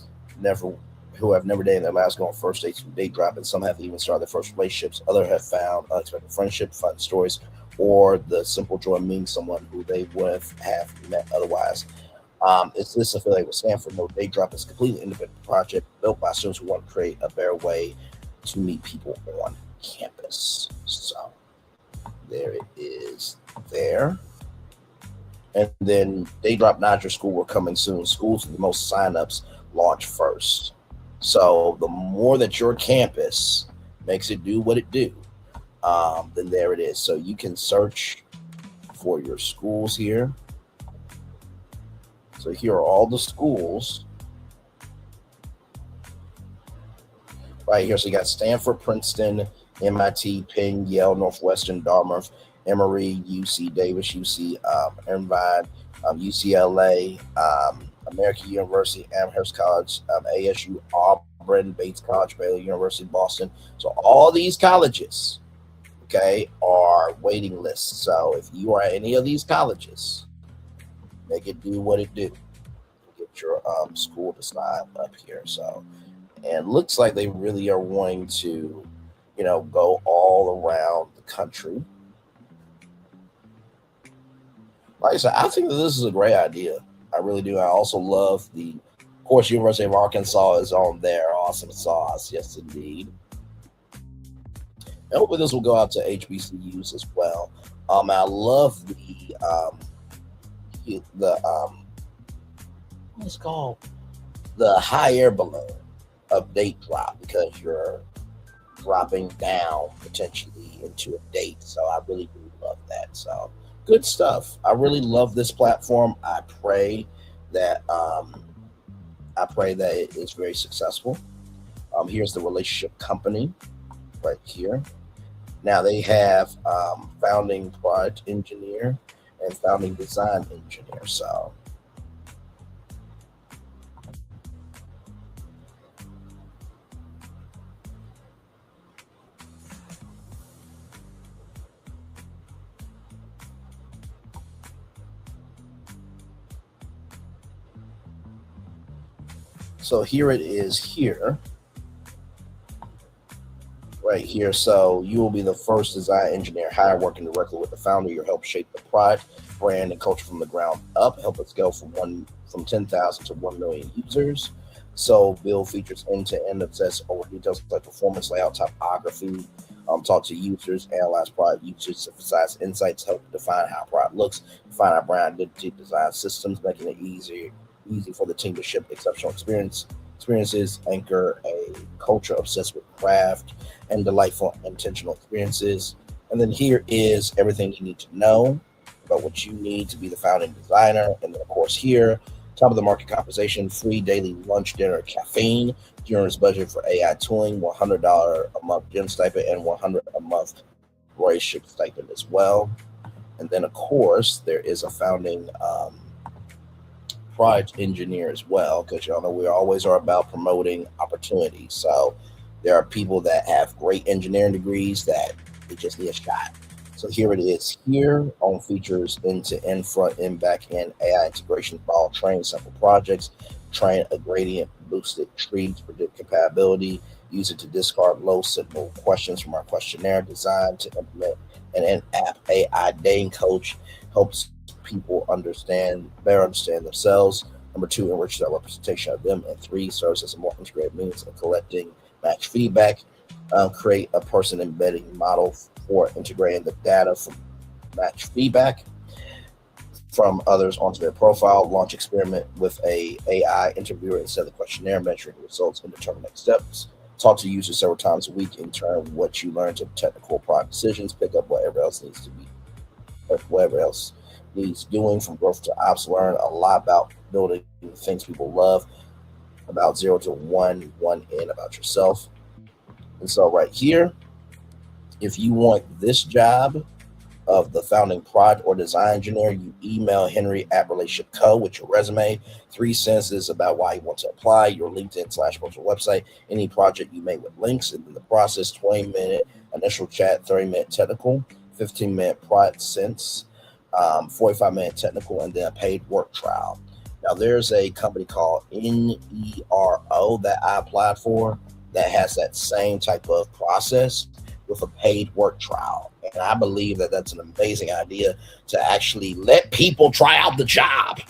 who have never dated their last go on first dates through Date Drop, and some have even started their first relationships. Others have found unexpected friendship, fun stories, or the simple joy of meeting someone who they would have met otherwise. Is this affiliated with Stanford? No, Date Drop is a completely independent project built by students who want to create a better way to meet people on campus. So there it is there. And then Date Drop Not Your School, we're coming soon. Schools with the most signups launch first. So the more that your campus makes it do what it do, then there it is. So you can search for your schools here. So here are all the schools. Right here. So you got Stanford, Princeton, MIT, Penn, Yale, Northwestern, Dartmouth, Emory, UC Davis, UC Irvine, UCLA, American University, Amherst College, ASU, Auburn, Bates College, Baylor University, Boston. So all these colleges, okay, are waiting lists. So if you are at any of these colleges, make it do what it do. Get your school to sign up here. So, and looks like they really are wanting to, go all around the country. Like I said, I think that this is a great idea. I really do. I also love of course, University of Arkansas is on there. Awesome sauce. Yes, indeed. And hopefully this will go out to HBCUs as well. I love what's called the high air balloon of Date Drop, because you're dropping down potentially into a date. So I really do love that. So good stuff. I really love this platform. I pray that it is very successful. Here's the relationship company right here. Now they have founding product engineer and founding design engineer. So here it is here, right here. So you will be the first design engineer hired working directly with the founder. You'll help shape the product, brand, and culture from the ground up. Help us go from 10,000 to 1 million users. So build features end-to-end, obsess over details like performance, layout, typography. Talk to users, analyze product usage, synthesize insights, help define how a product looks, define our brand identity, design systems, making it easy for the team to ship exceptional experiences, anchor a culture obsessed with craft, and delightful intentional experiences. And then here is everything you need to know about what you need to be the founding designer. And then, of course, here, top of the market compensation, free daily lunch, dinner, caffeine, generous budget for AI tooling, $100 a month gym stipend, and $100 a month relationship stipend as well. And then, of course, there is a founding product engineer as well, because y'all know we always are about promoting opportunities. So there are people that have great engineering degrees that they just need a shot. So here it is. Here on features end-to-end, front-end, back-end AI integration for all train simple projects, train a gradient boosted tree to predict compatibility, use it to discard low simple questions from our questionnaire, designed to implement an in-app AI dating coach, helps people better understand themselves. Number 2, enriches our representation of them. And 3, serves as a more integrated means of collecting match feedback. Create a person embedding model for integrating the data from match feedback from others onto their profile. Launch experiment with a AI interviewer instead of the questionnaire, measuring results and determine next steps. Talk to users several times a week. In turn, what you learn to technical product decisions. Pick up whatever else needs doing from growth to ops. Learn a lot about building things people love, about 0 to 1 in about yourself. And so right here, if you want this job of the founding product or design engineer, you email Henry at Relationship Co. with your resume, 3 sentences about why you want to apply, your LinkedIn/personal website, any project you made with links, and then the process: 20-minute initial chat, 30-minute technical, 15-minute product sense, 45-minute technical, and then a paid work trial. Now, there's a company called NERO that I applied for that has that same type of process with a paid work trial. And I believe that that's an amazing idea to actually let people try out the job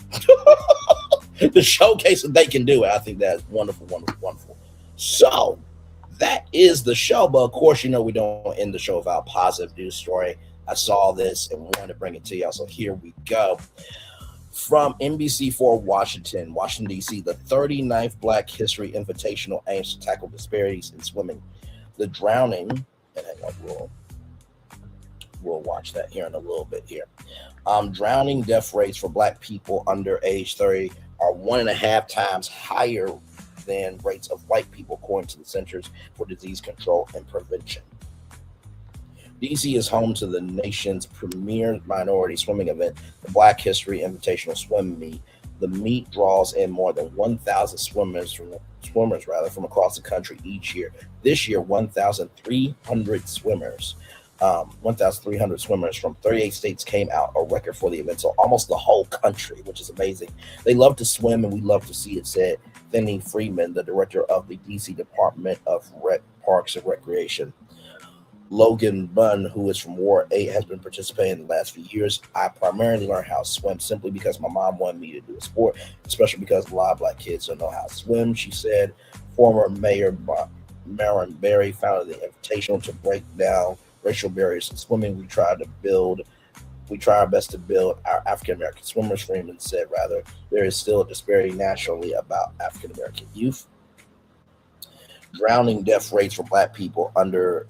to showcase that they can do it. I think that's wonderful, wonderful, wonderful. So that is the show. But of course, you know, we don't end the show without a positive news story. I saw this and wanted to bring it to y'all. So here we go. From NBC4 Washington, D.C., the 39th Black History Invitational aims to tackle disparities in swimming. The drowning, and we'll watch that here in a little bit here. Drowning death rates for Black people under age 30 are 1.5 times higher than rates of white people, according to the Centers for Disease Control and Prevention. DC is home to the nation's premier minority swimming event, the Black History Invitational Swim Meet. The meet draws in more than 1,000 swimmers from across the country each year. This year, 1,300 swimmers from 38 states came out, a record for the event. So almost the whole country, which is amazing. They love to swim, and we love to see it, said Finney Freeman, the director of the DC Department of Parks and Recreation. Logan Bunn, who is from Ward 8, has been participating in the last few years. I primarily learned how to swim simply because my mom wanted me to do a sport, especially because a lot of Black kids don't know how to swim, she said. Former Mayor Marin Berry founded the Invitational to break down racial barriers in swimming. We try our best to build our African-American swimmers, Freeman said. Rather, there is still a disparity nationally about African-American youth. Drowning death rates for Black people under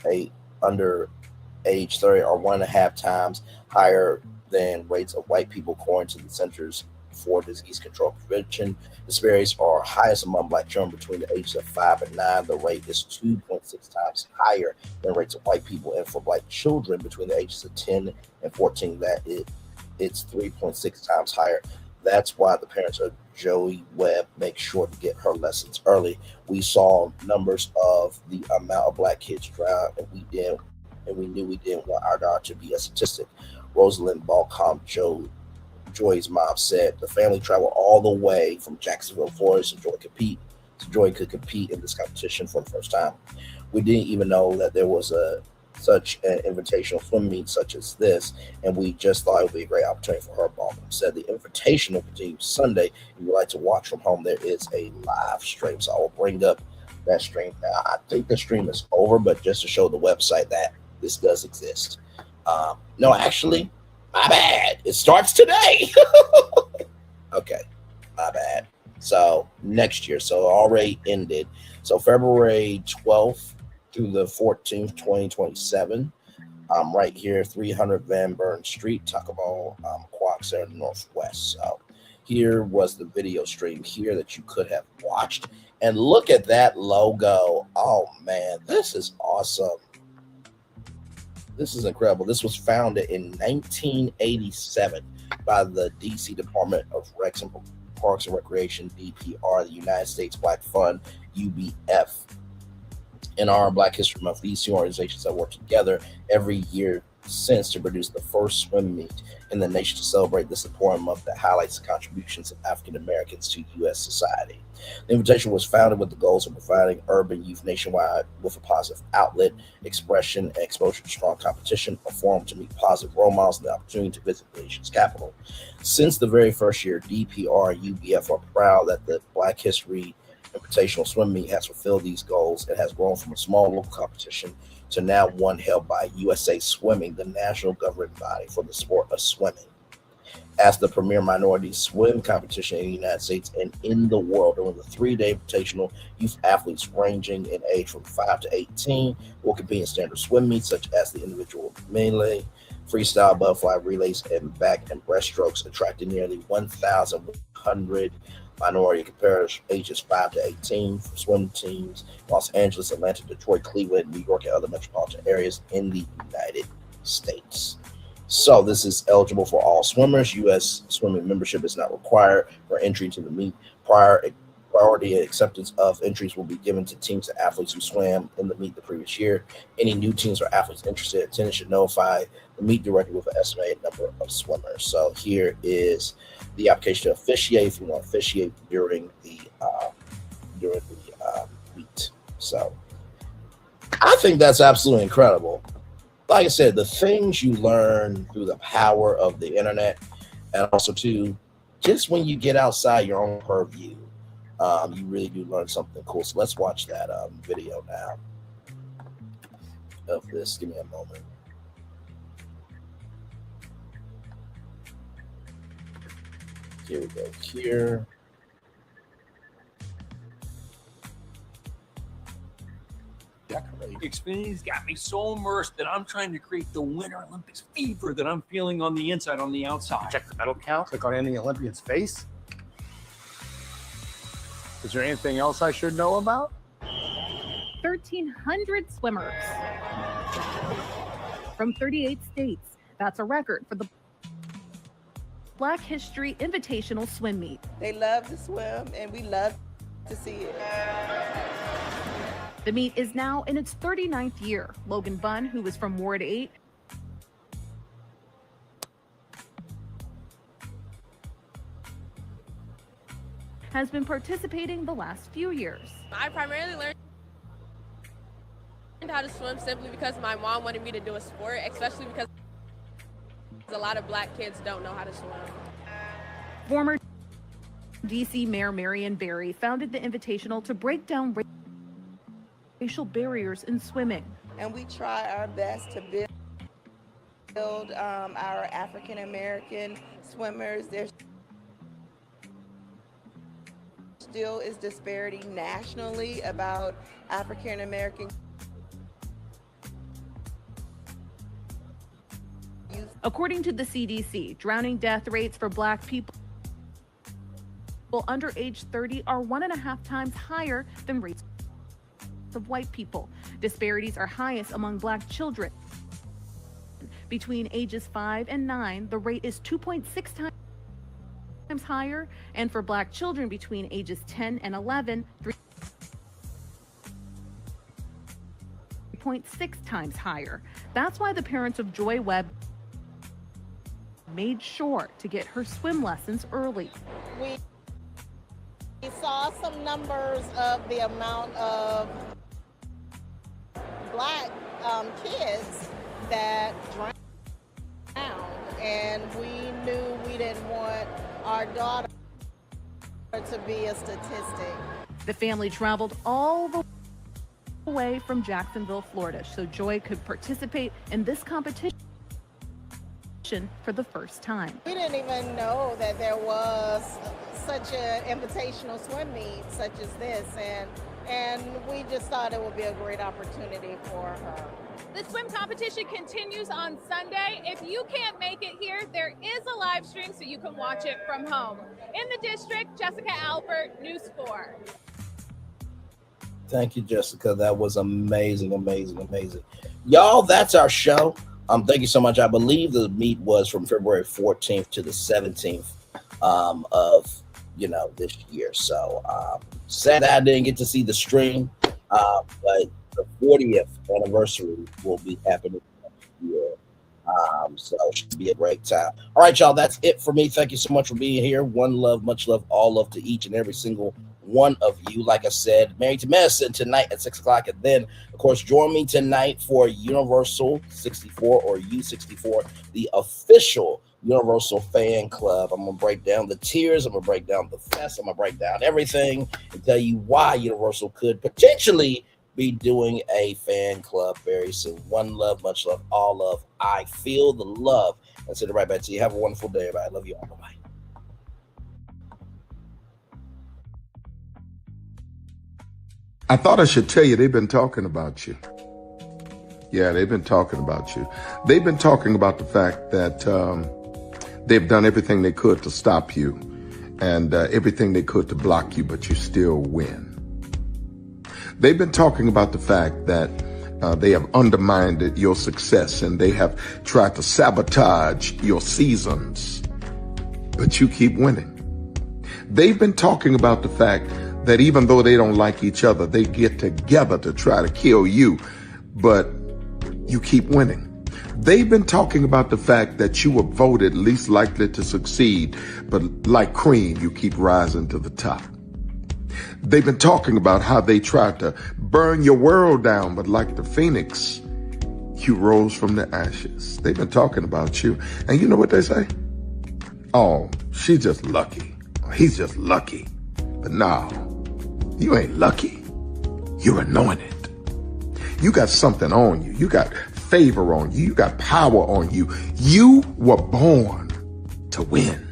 age 30 are 1.5 times higher than rates of white people, according to the Centers for Disease Control and Prevention. Disparities are highest among Black children between the ages of 5 and 9. The rate is 2.6 times higher than rates of white people, and for Black children between the ages of 10 and 14, it's 3.6 times higher. That's why the parents of Joey Webb make sure to get her lessons early. We saw numbers of the amount of Black kids drown, and we knew we didn't want our daughter to be a statistic. Rosalind Balcom, Joy's mom, said the family traveled all the way from Jacksonville, Florida, so Joy could compete in this competition for the first time. We didn't even know that there was such an invitational swim meet such as this, and we just thought it would be a great opportunity for her. Balcom said the invitation will continue Sunday. If you'd like to watch from home, there is a live stream, so I will bring up that stream now. I think the stream is over, but just to show the website that this does exist. No, actually, my bad. It starts today. Okay, my bad. So next year, so already ended. So February 12th through the 14th, 2027. Right here, 300 Van Buren Street, Tuckahoe, Quaxar, Northwest. So here was the video stream here that you could have watched. And look at that logo. Oh, man, this is awesome. This is incredible. This was founded in 1987 by the D.C. Department of Parks and Recreation, DPR, the United States Black Fund, UBF. In our Black History Month, these two organizations have worked together every year since to produce the first swim meet in the nation to celebrate this important month that highlights the contributions of African Americans to U.S. society. The invitation was founded with the goals of providing urban youth nationwide with a positive outlet, expression, and exposure to strong competition, a forum to meet positive role models, and the opportunity to visit the nation's capital. Since the very first year, DPR and UBF are proud that the Black History Invitational Swim Meet has fulfilled these goals and has grown from a small local competition to now one held by USA Swimming, the national governing body for the sport of swimming. As the premier minority swim competition in the United States and in the world during the 3-day invitational, youth athletes ranging in age from 5 to 18 will compete in standard swim meets such as the individual melee, freestyle, butterfly relays, and back and breaststrokes, attracting nearly 1,100 minority competitors ages 5 to 18 for swim teams in Los Angeles, Atlanta, Detroit, Cleveland, New York, and other metropolitan areas in the United States. So this is eligible for all swimmers. U.S. swimming membership is not required for entry to the meet. Priority acceptance of entries will be given to teams and athletes who swam in the meet the previous year. Any new teams or athletes interested in attending should notify the meet directly with an estimated number of swimmers. So here is the application to officiate if you want to officiate during the meet. So I think that's absolutely incredible. Like I said, the things you learn through the power of the internet, and also too, just when you get outside your own purview, you really do learn something cool. So let's watch that video now of this. Give me a moment. Here we go. Here. Experience got me so immersed that I'm trying to create the Winter Olympics fever that I'm feeling on the inside, on the outside. Check the medal count. Click on any Olympian's face. Is there anything else I should know about? 1,300 swimmers from 38 states. That's a record for the Black History Invitational Swim Meet. They love to swim, and we love to see it. The meet is now in its 39th year. Logan Bunn, who is from Ward 8, has been participating the last few years. I primarily learned how to swim simply because my mom wanted me to do a sport, especially because a lot of Black kids don't know how to swim. Former D.C. Mayor Marion Barry founded the Invitational to break down racial barriers in swimming. And we try our best to build our African American swimmers. There still is disparity nationally about African American youth. According to the CDC, drowning death rates for Black people under age 30 are 1.5 times higher than rates of white people. Disparities are highest among Black children. Between ages 5 and 9, the rate is 2.6 times higher, and for Black children between ages 10 and 11, 3.6 times higher. That's why the parents of Joy Webb made sure to get her swim lessons early. We saw some numbers of the amount of Black kids that drowned, and we knew we didn't want our daughter to be a statistic. The family traveled all the way from Jacksonville, Florida, so Joy could participate in this competition for the first time. We didn't even know that there was such an invitational swim meet such as this, and we just thought it would be a great opportunity for her. The swim competition continues on Sunday. If you can't make it here, there is a live stream so you can watch it from home. In the district, Jessica Albert, News 4. Thank you, Jessica. That was amazing, amazing, amazing. Y'all, that's our show. Thank you so much. I believe the meet was from February 14th to the 17th of this year. So sad that I didn't get to see the stream, but the 40th anniversary will be happening next year. So it should be a great time. All right, y'all, that's it for me. Thank you so much for being here. One love, much love, all love to each and every single one of you. Like I said, Married to Medicine tonight at 6 o'clock. And then, of course, join me tonight for Universal 64 or U64, the official Universal fan club. I'm going to break down the tiers. I'm going to break down the fest. I'm going to break down everything and tell you why Universal could potentially be doing a fan club very soon. One love, much love, all love. I feel the love. And send it right back to you. Have a wonderful day, everybody. I love you all. Bye-bye. I thought I should tell you they've been talking about you. Yeah, they've been talking about you. They've been talking about the fact that they've done everything they could to stop you and everything they could to block you, but you still win. They've been talking about the fact that they have undermined your success and they have tried to sabotage your seasons, but you keep winning. They've been talking about the fact that even though they don't like each other, they get together to try to kill you, but you keep winning. They've been talking about the fact that you were voted least likely to succeed, but like cream, you keep rising to the top. They've been talking about how they tried to burn your world down, but like the phoenix, you rose from the ashes. They've been talking about you. And you know what they say? Oh, she's just lucky. He's just lucky. But no, you ain't lucky. You're anointed. You got something on you. You got favor on you. You got power on you. You were born to win.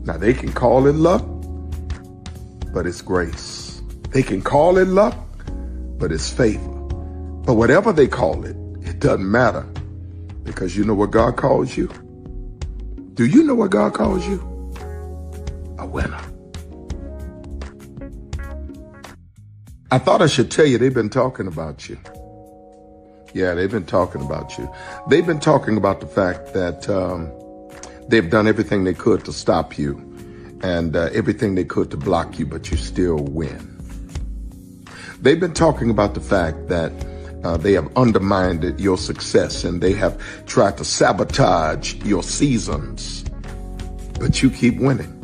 Now they can call it luck, but it's grace. They can call it luck, but it's favor. But whatever they call it, it doesn't matter, because you know what God calls you? Do you know what God calls you? A winner. I thought I should tell you they've been talking about you. Yeah, they've been talking about you. They've been talking about the fact that they've done everything they could to stop you and everything they could to block you, but you still win. They've been talking about the fact that they have undermined your success and they have tried to sabotage your seasons, but you keep winning.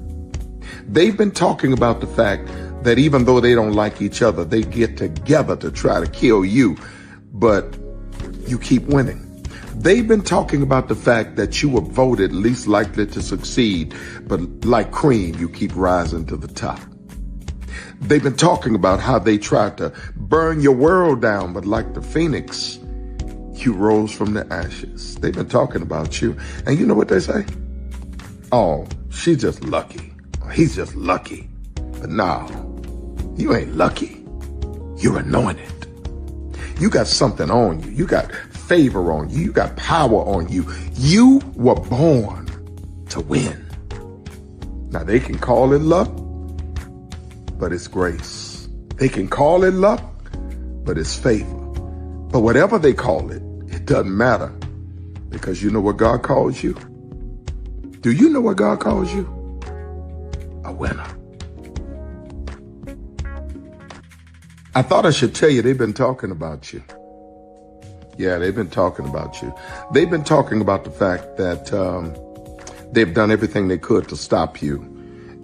They've been talking about the fact that even though they don't like each other, they get together to try to kill you, but you keep winning. They've been talking about the fact that you were voted least likely to succeed, but like cream, you keep rising to the top. They've been talking about how they tried to burn your world down, but like the phoenix, you rose from the ashes. They've been talking about you. And you know what they say? Oh, she's just lucky. He's just lucky. But no, you ain't lucky. You're anointed. You got something on you. You got favor on you. You got power on you. You were born to win. Now they can call it luck, but it's grace. They can call it luck, but it's favor. But whatever they call it, it doesn't matter, because you know what God calls you? Do you know what God calls you? A winner. I thought I should tell you they've been talking about you. Yeah, they've been talking about you. They've been talking about the fact that they've done everything they could to stop you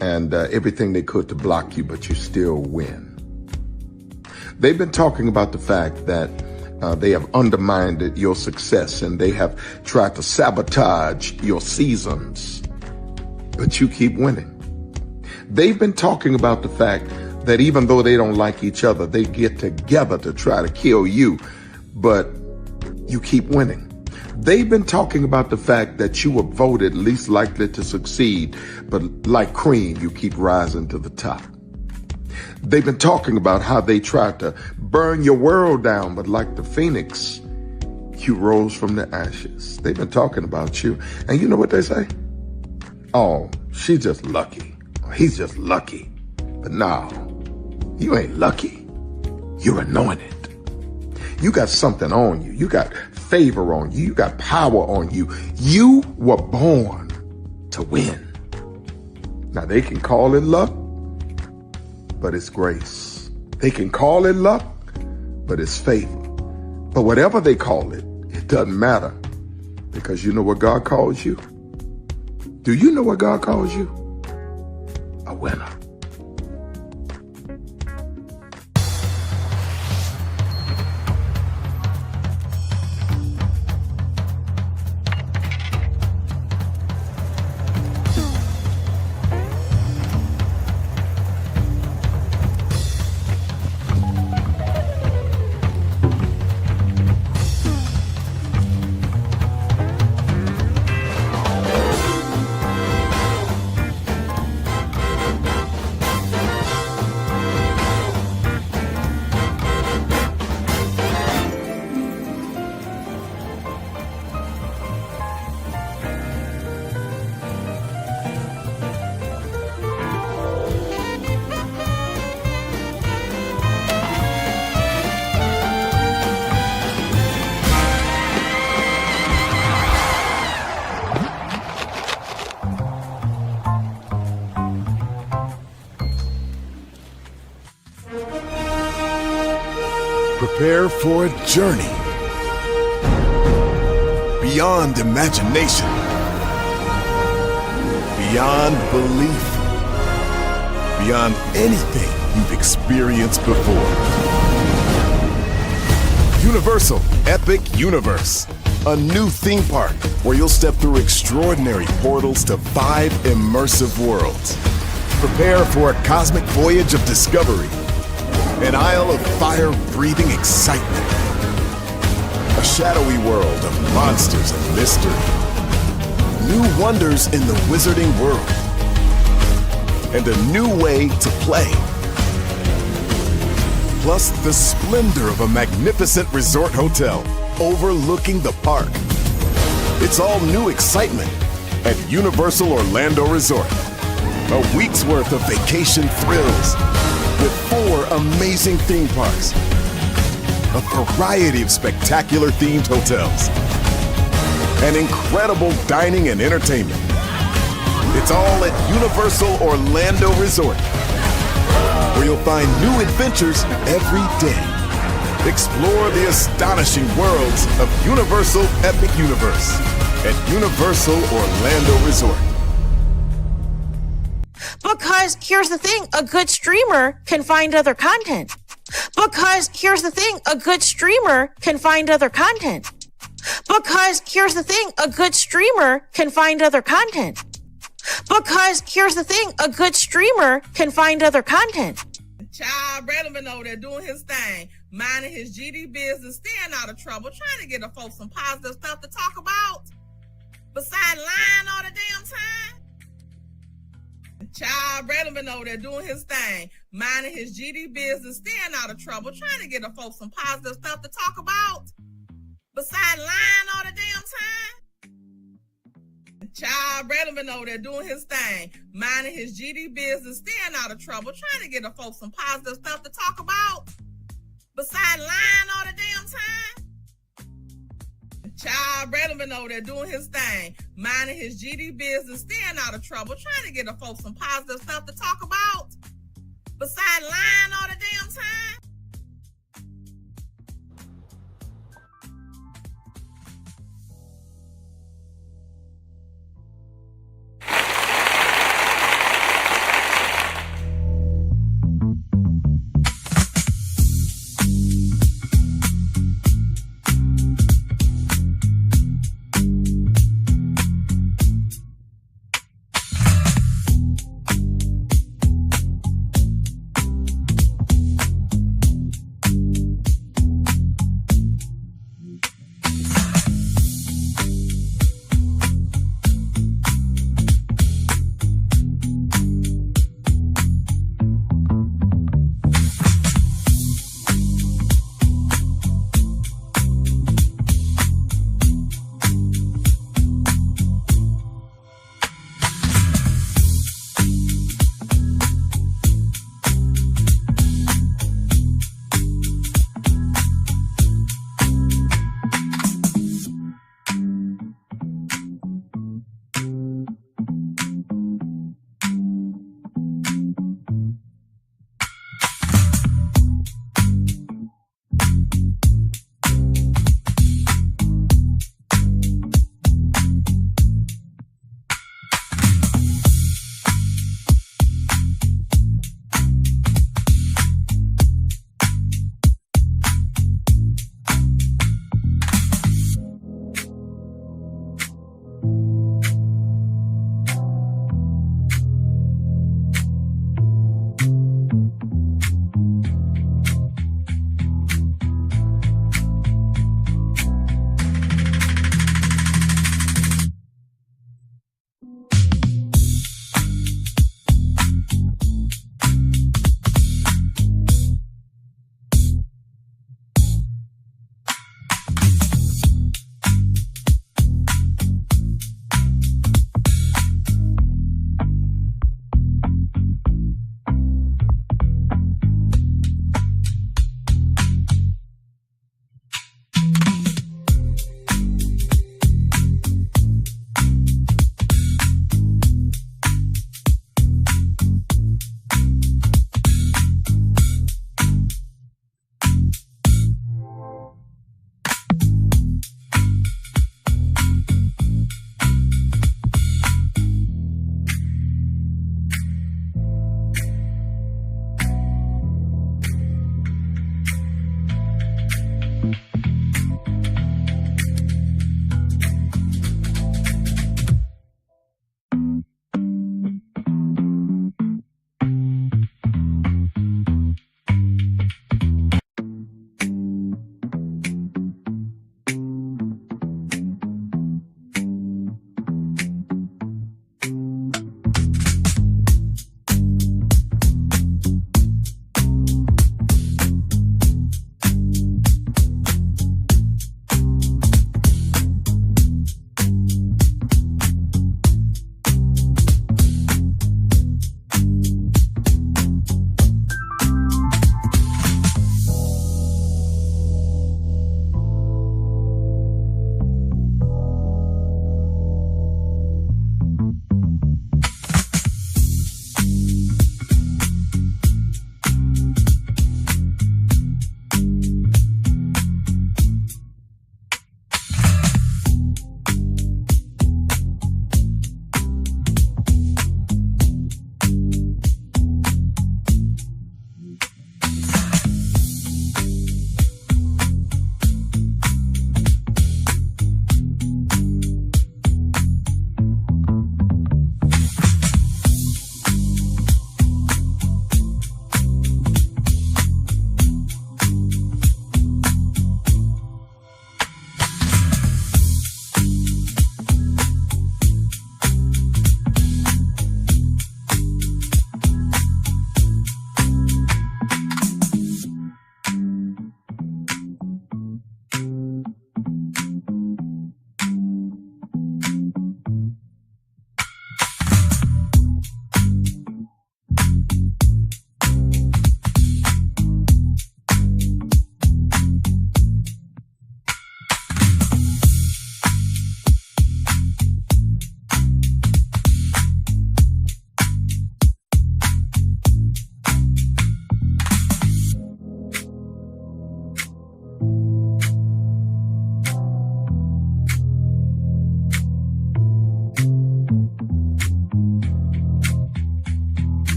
and everything they could to block you, but you still win. They've been talking about the fact that they have undermined your success and they have tried to sabotage your seasons, but you keep winning. They've been talking about the fact that even though they don't like each other, they get together to try to kill you, but you keep winning. They've been talking about the fact that you were voted least likely to succeed, but like cream, you keep rising to the top. They've been talking about how they tried to burn your world down, but like the phoenix, you rose from the ashes. They've been talking about you. And you know what they say? Oh, she's just lucky. He's just lucky. But no, you ain't lucky. You're anointed. You got something on you. You got favor on you. You got power on you. You were born to win. Now they can call it luck, but it's grace. They can call it luck, but it's favor. But whatever they call it, it doesn't matter, because you know what God calls you? Do you know what God calls you? A winner. Prepare for a journey beyond imagination, beyond belief, beyond anything you've experienced before. Universal Epic Universe, a new theme park where you'll step through extraordinary portals to 5 immersive worlds. Prepare for a cosmic voyage of discovery, an isle of fire-breathing excitement, a shadowy world of monsters and mystery, new wonders in the wizarding world, and a new way to play. Plus the splendor of a magnificent resort hotel overlooking the park. It's all new excitement at Universal Orlando Resort. A week's worth of vacation thrills, with 4 amazing theme parks, a variety of spectacular themed hotels, and incredible dining and entertainment. It's all at Universal Orlando Resort, where you'll find new adventures every day. Explore the astonishing worlds of Universal Epic Universe at Universal Orlando Resort. Because here's the thing, a good streamer can find other content. Because here's the thing, a good streamer can find other content. Because here's the thing, a good streamer can find other content. Because here's the thing, a good streamer can find other content. Child Brandon been over there doing his thing, minding his GD business, staying out of trouble, trying to get the folks some positive stuff to talk about. Besides lying all the damn time. Child Brandon been over there doing his thing, minding his GD business, staying out of trouble, trying to get the folks some positive stuff to talk about. Besides lying all the damn time. Child Brandon been over there doing his thing, minding his GD business, staying out of trouble, trying to get the folks some positive stuff to talk about. Besides lying all the damn time. Child Brandon been over there doing his thing, minding his GD business, staying out of trouble, trying to get the folks some positive stuff to talk about. Besides lying all the damn time.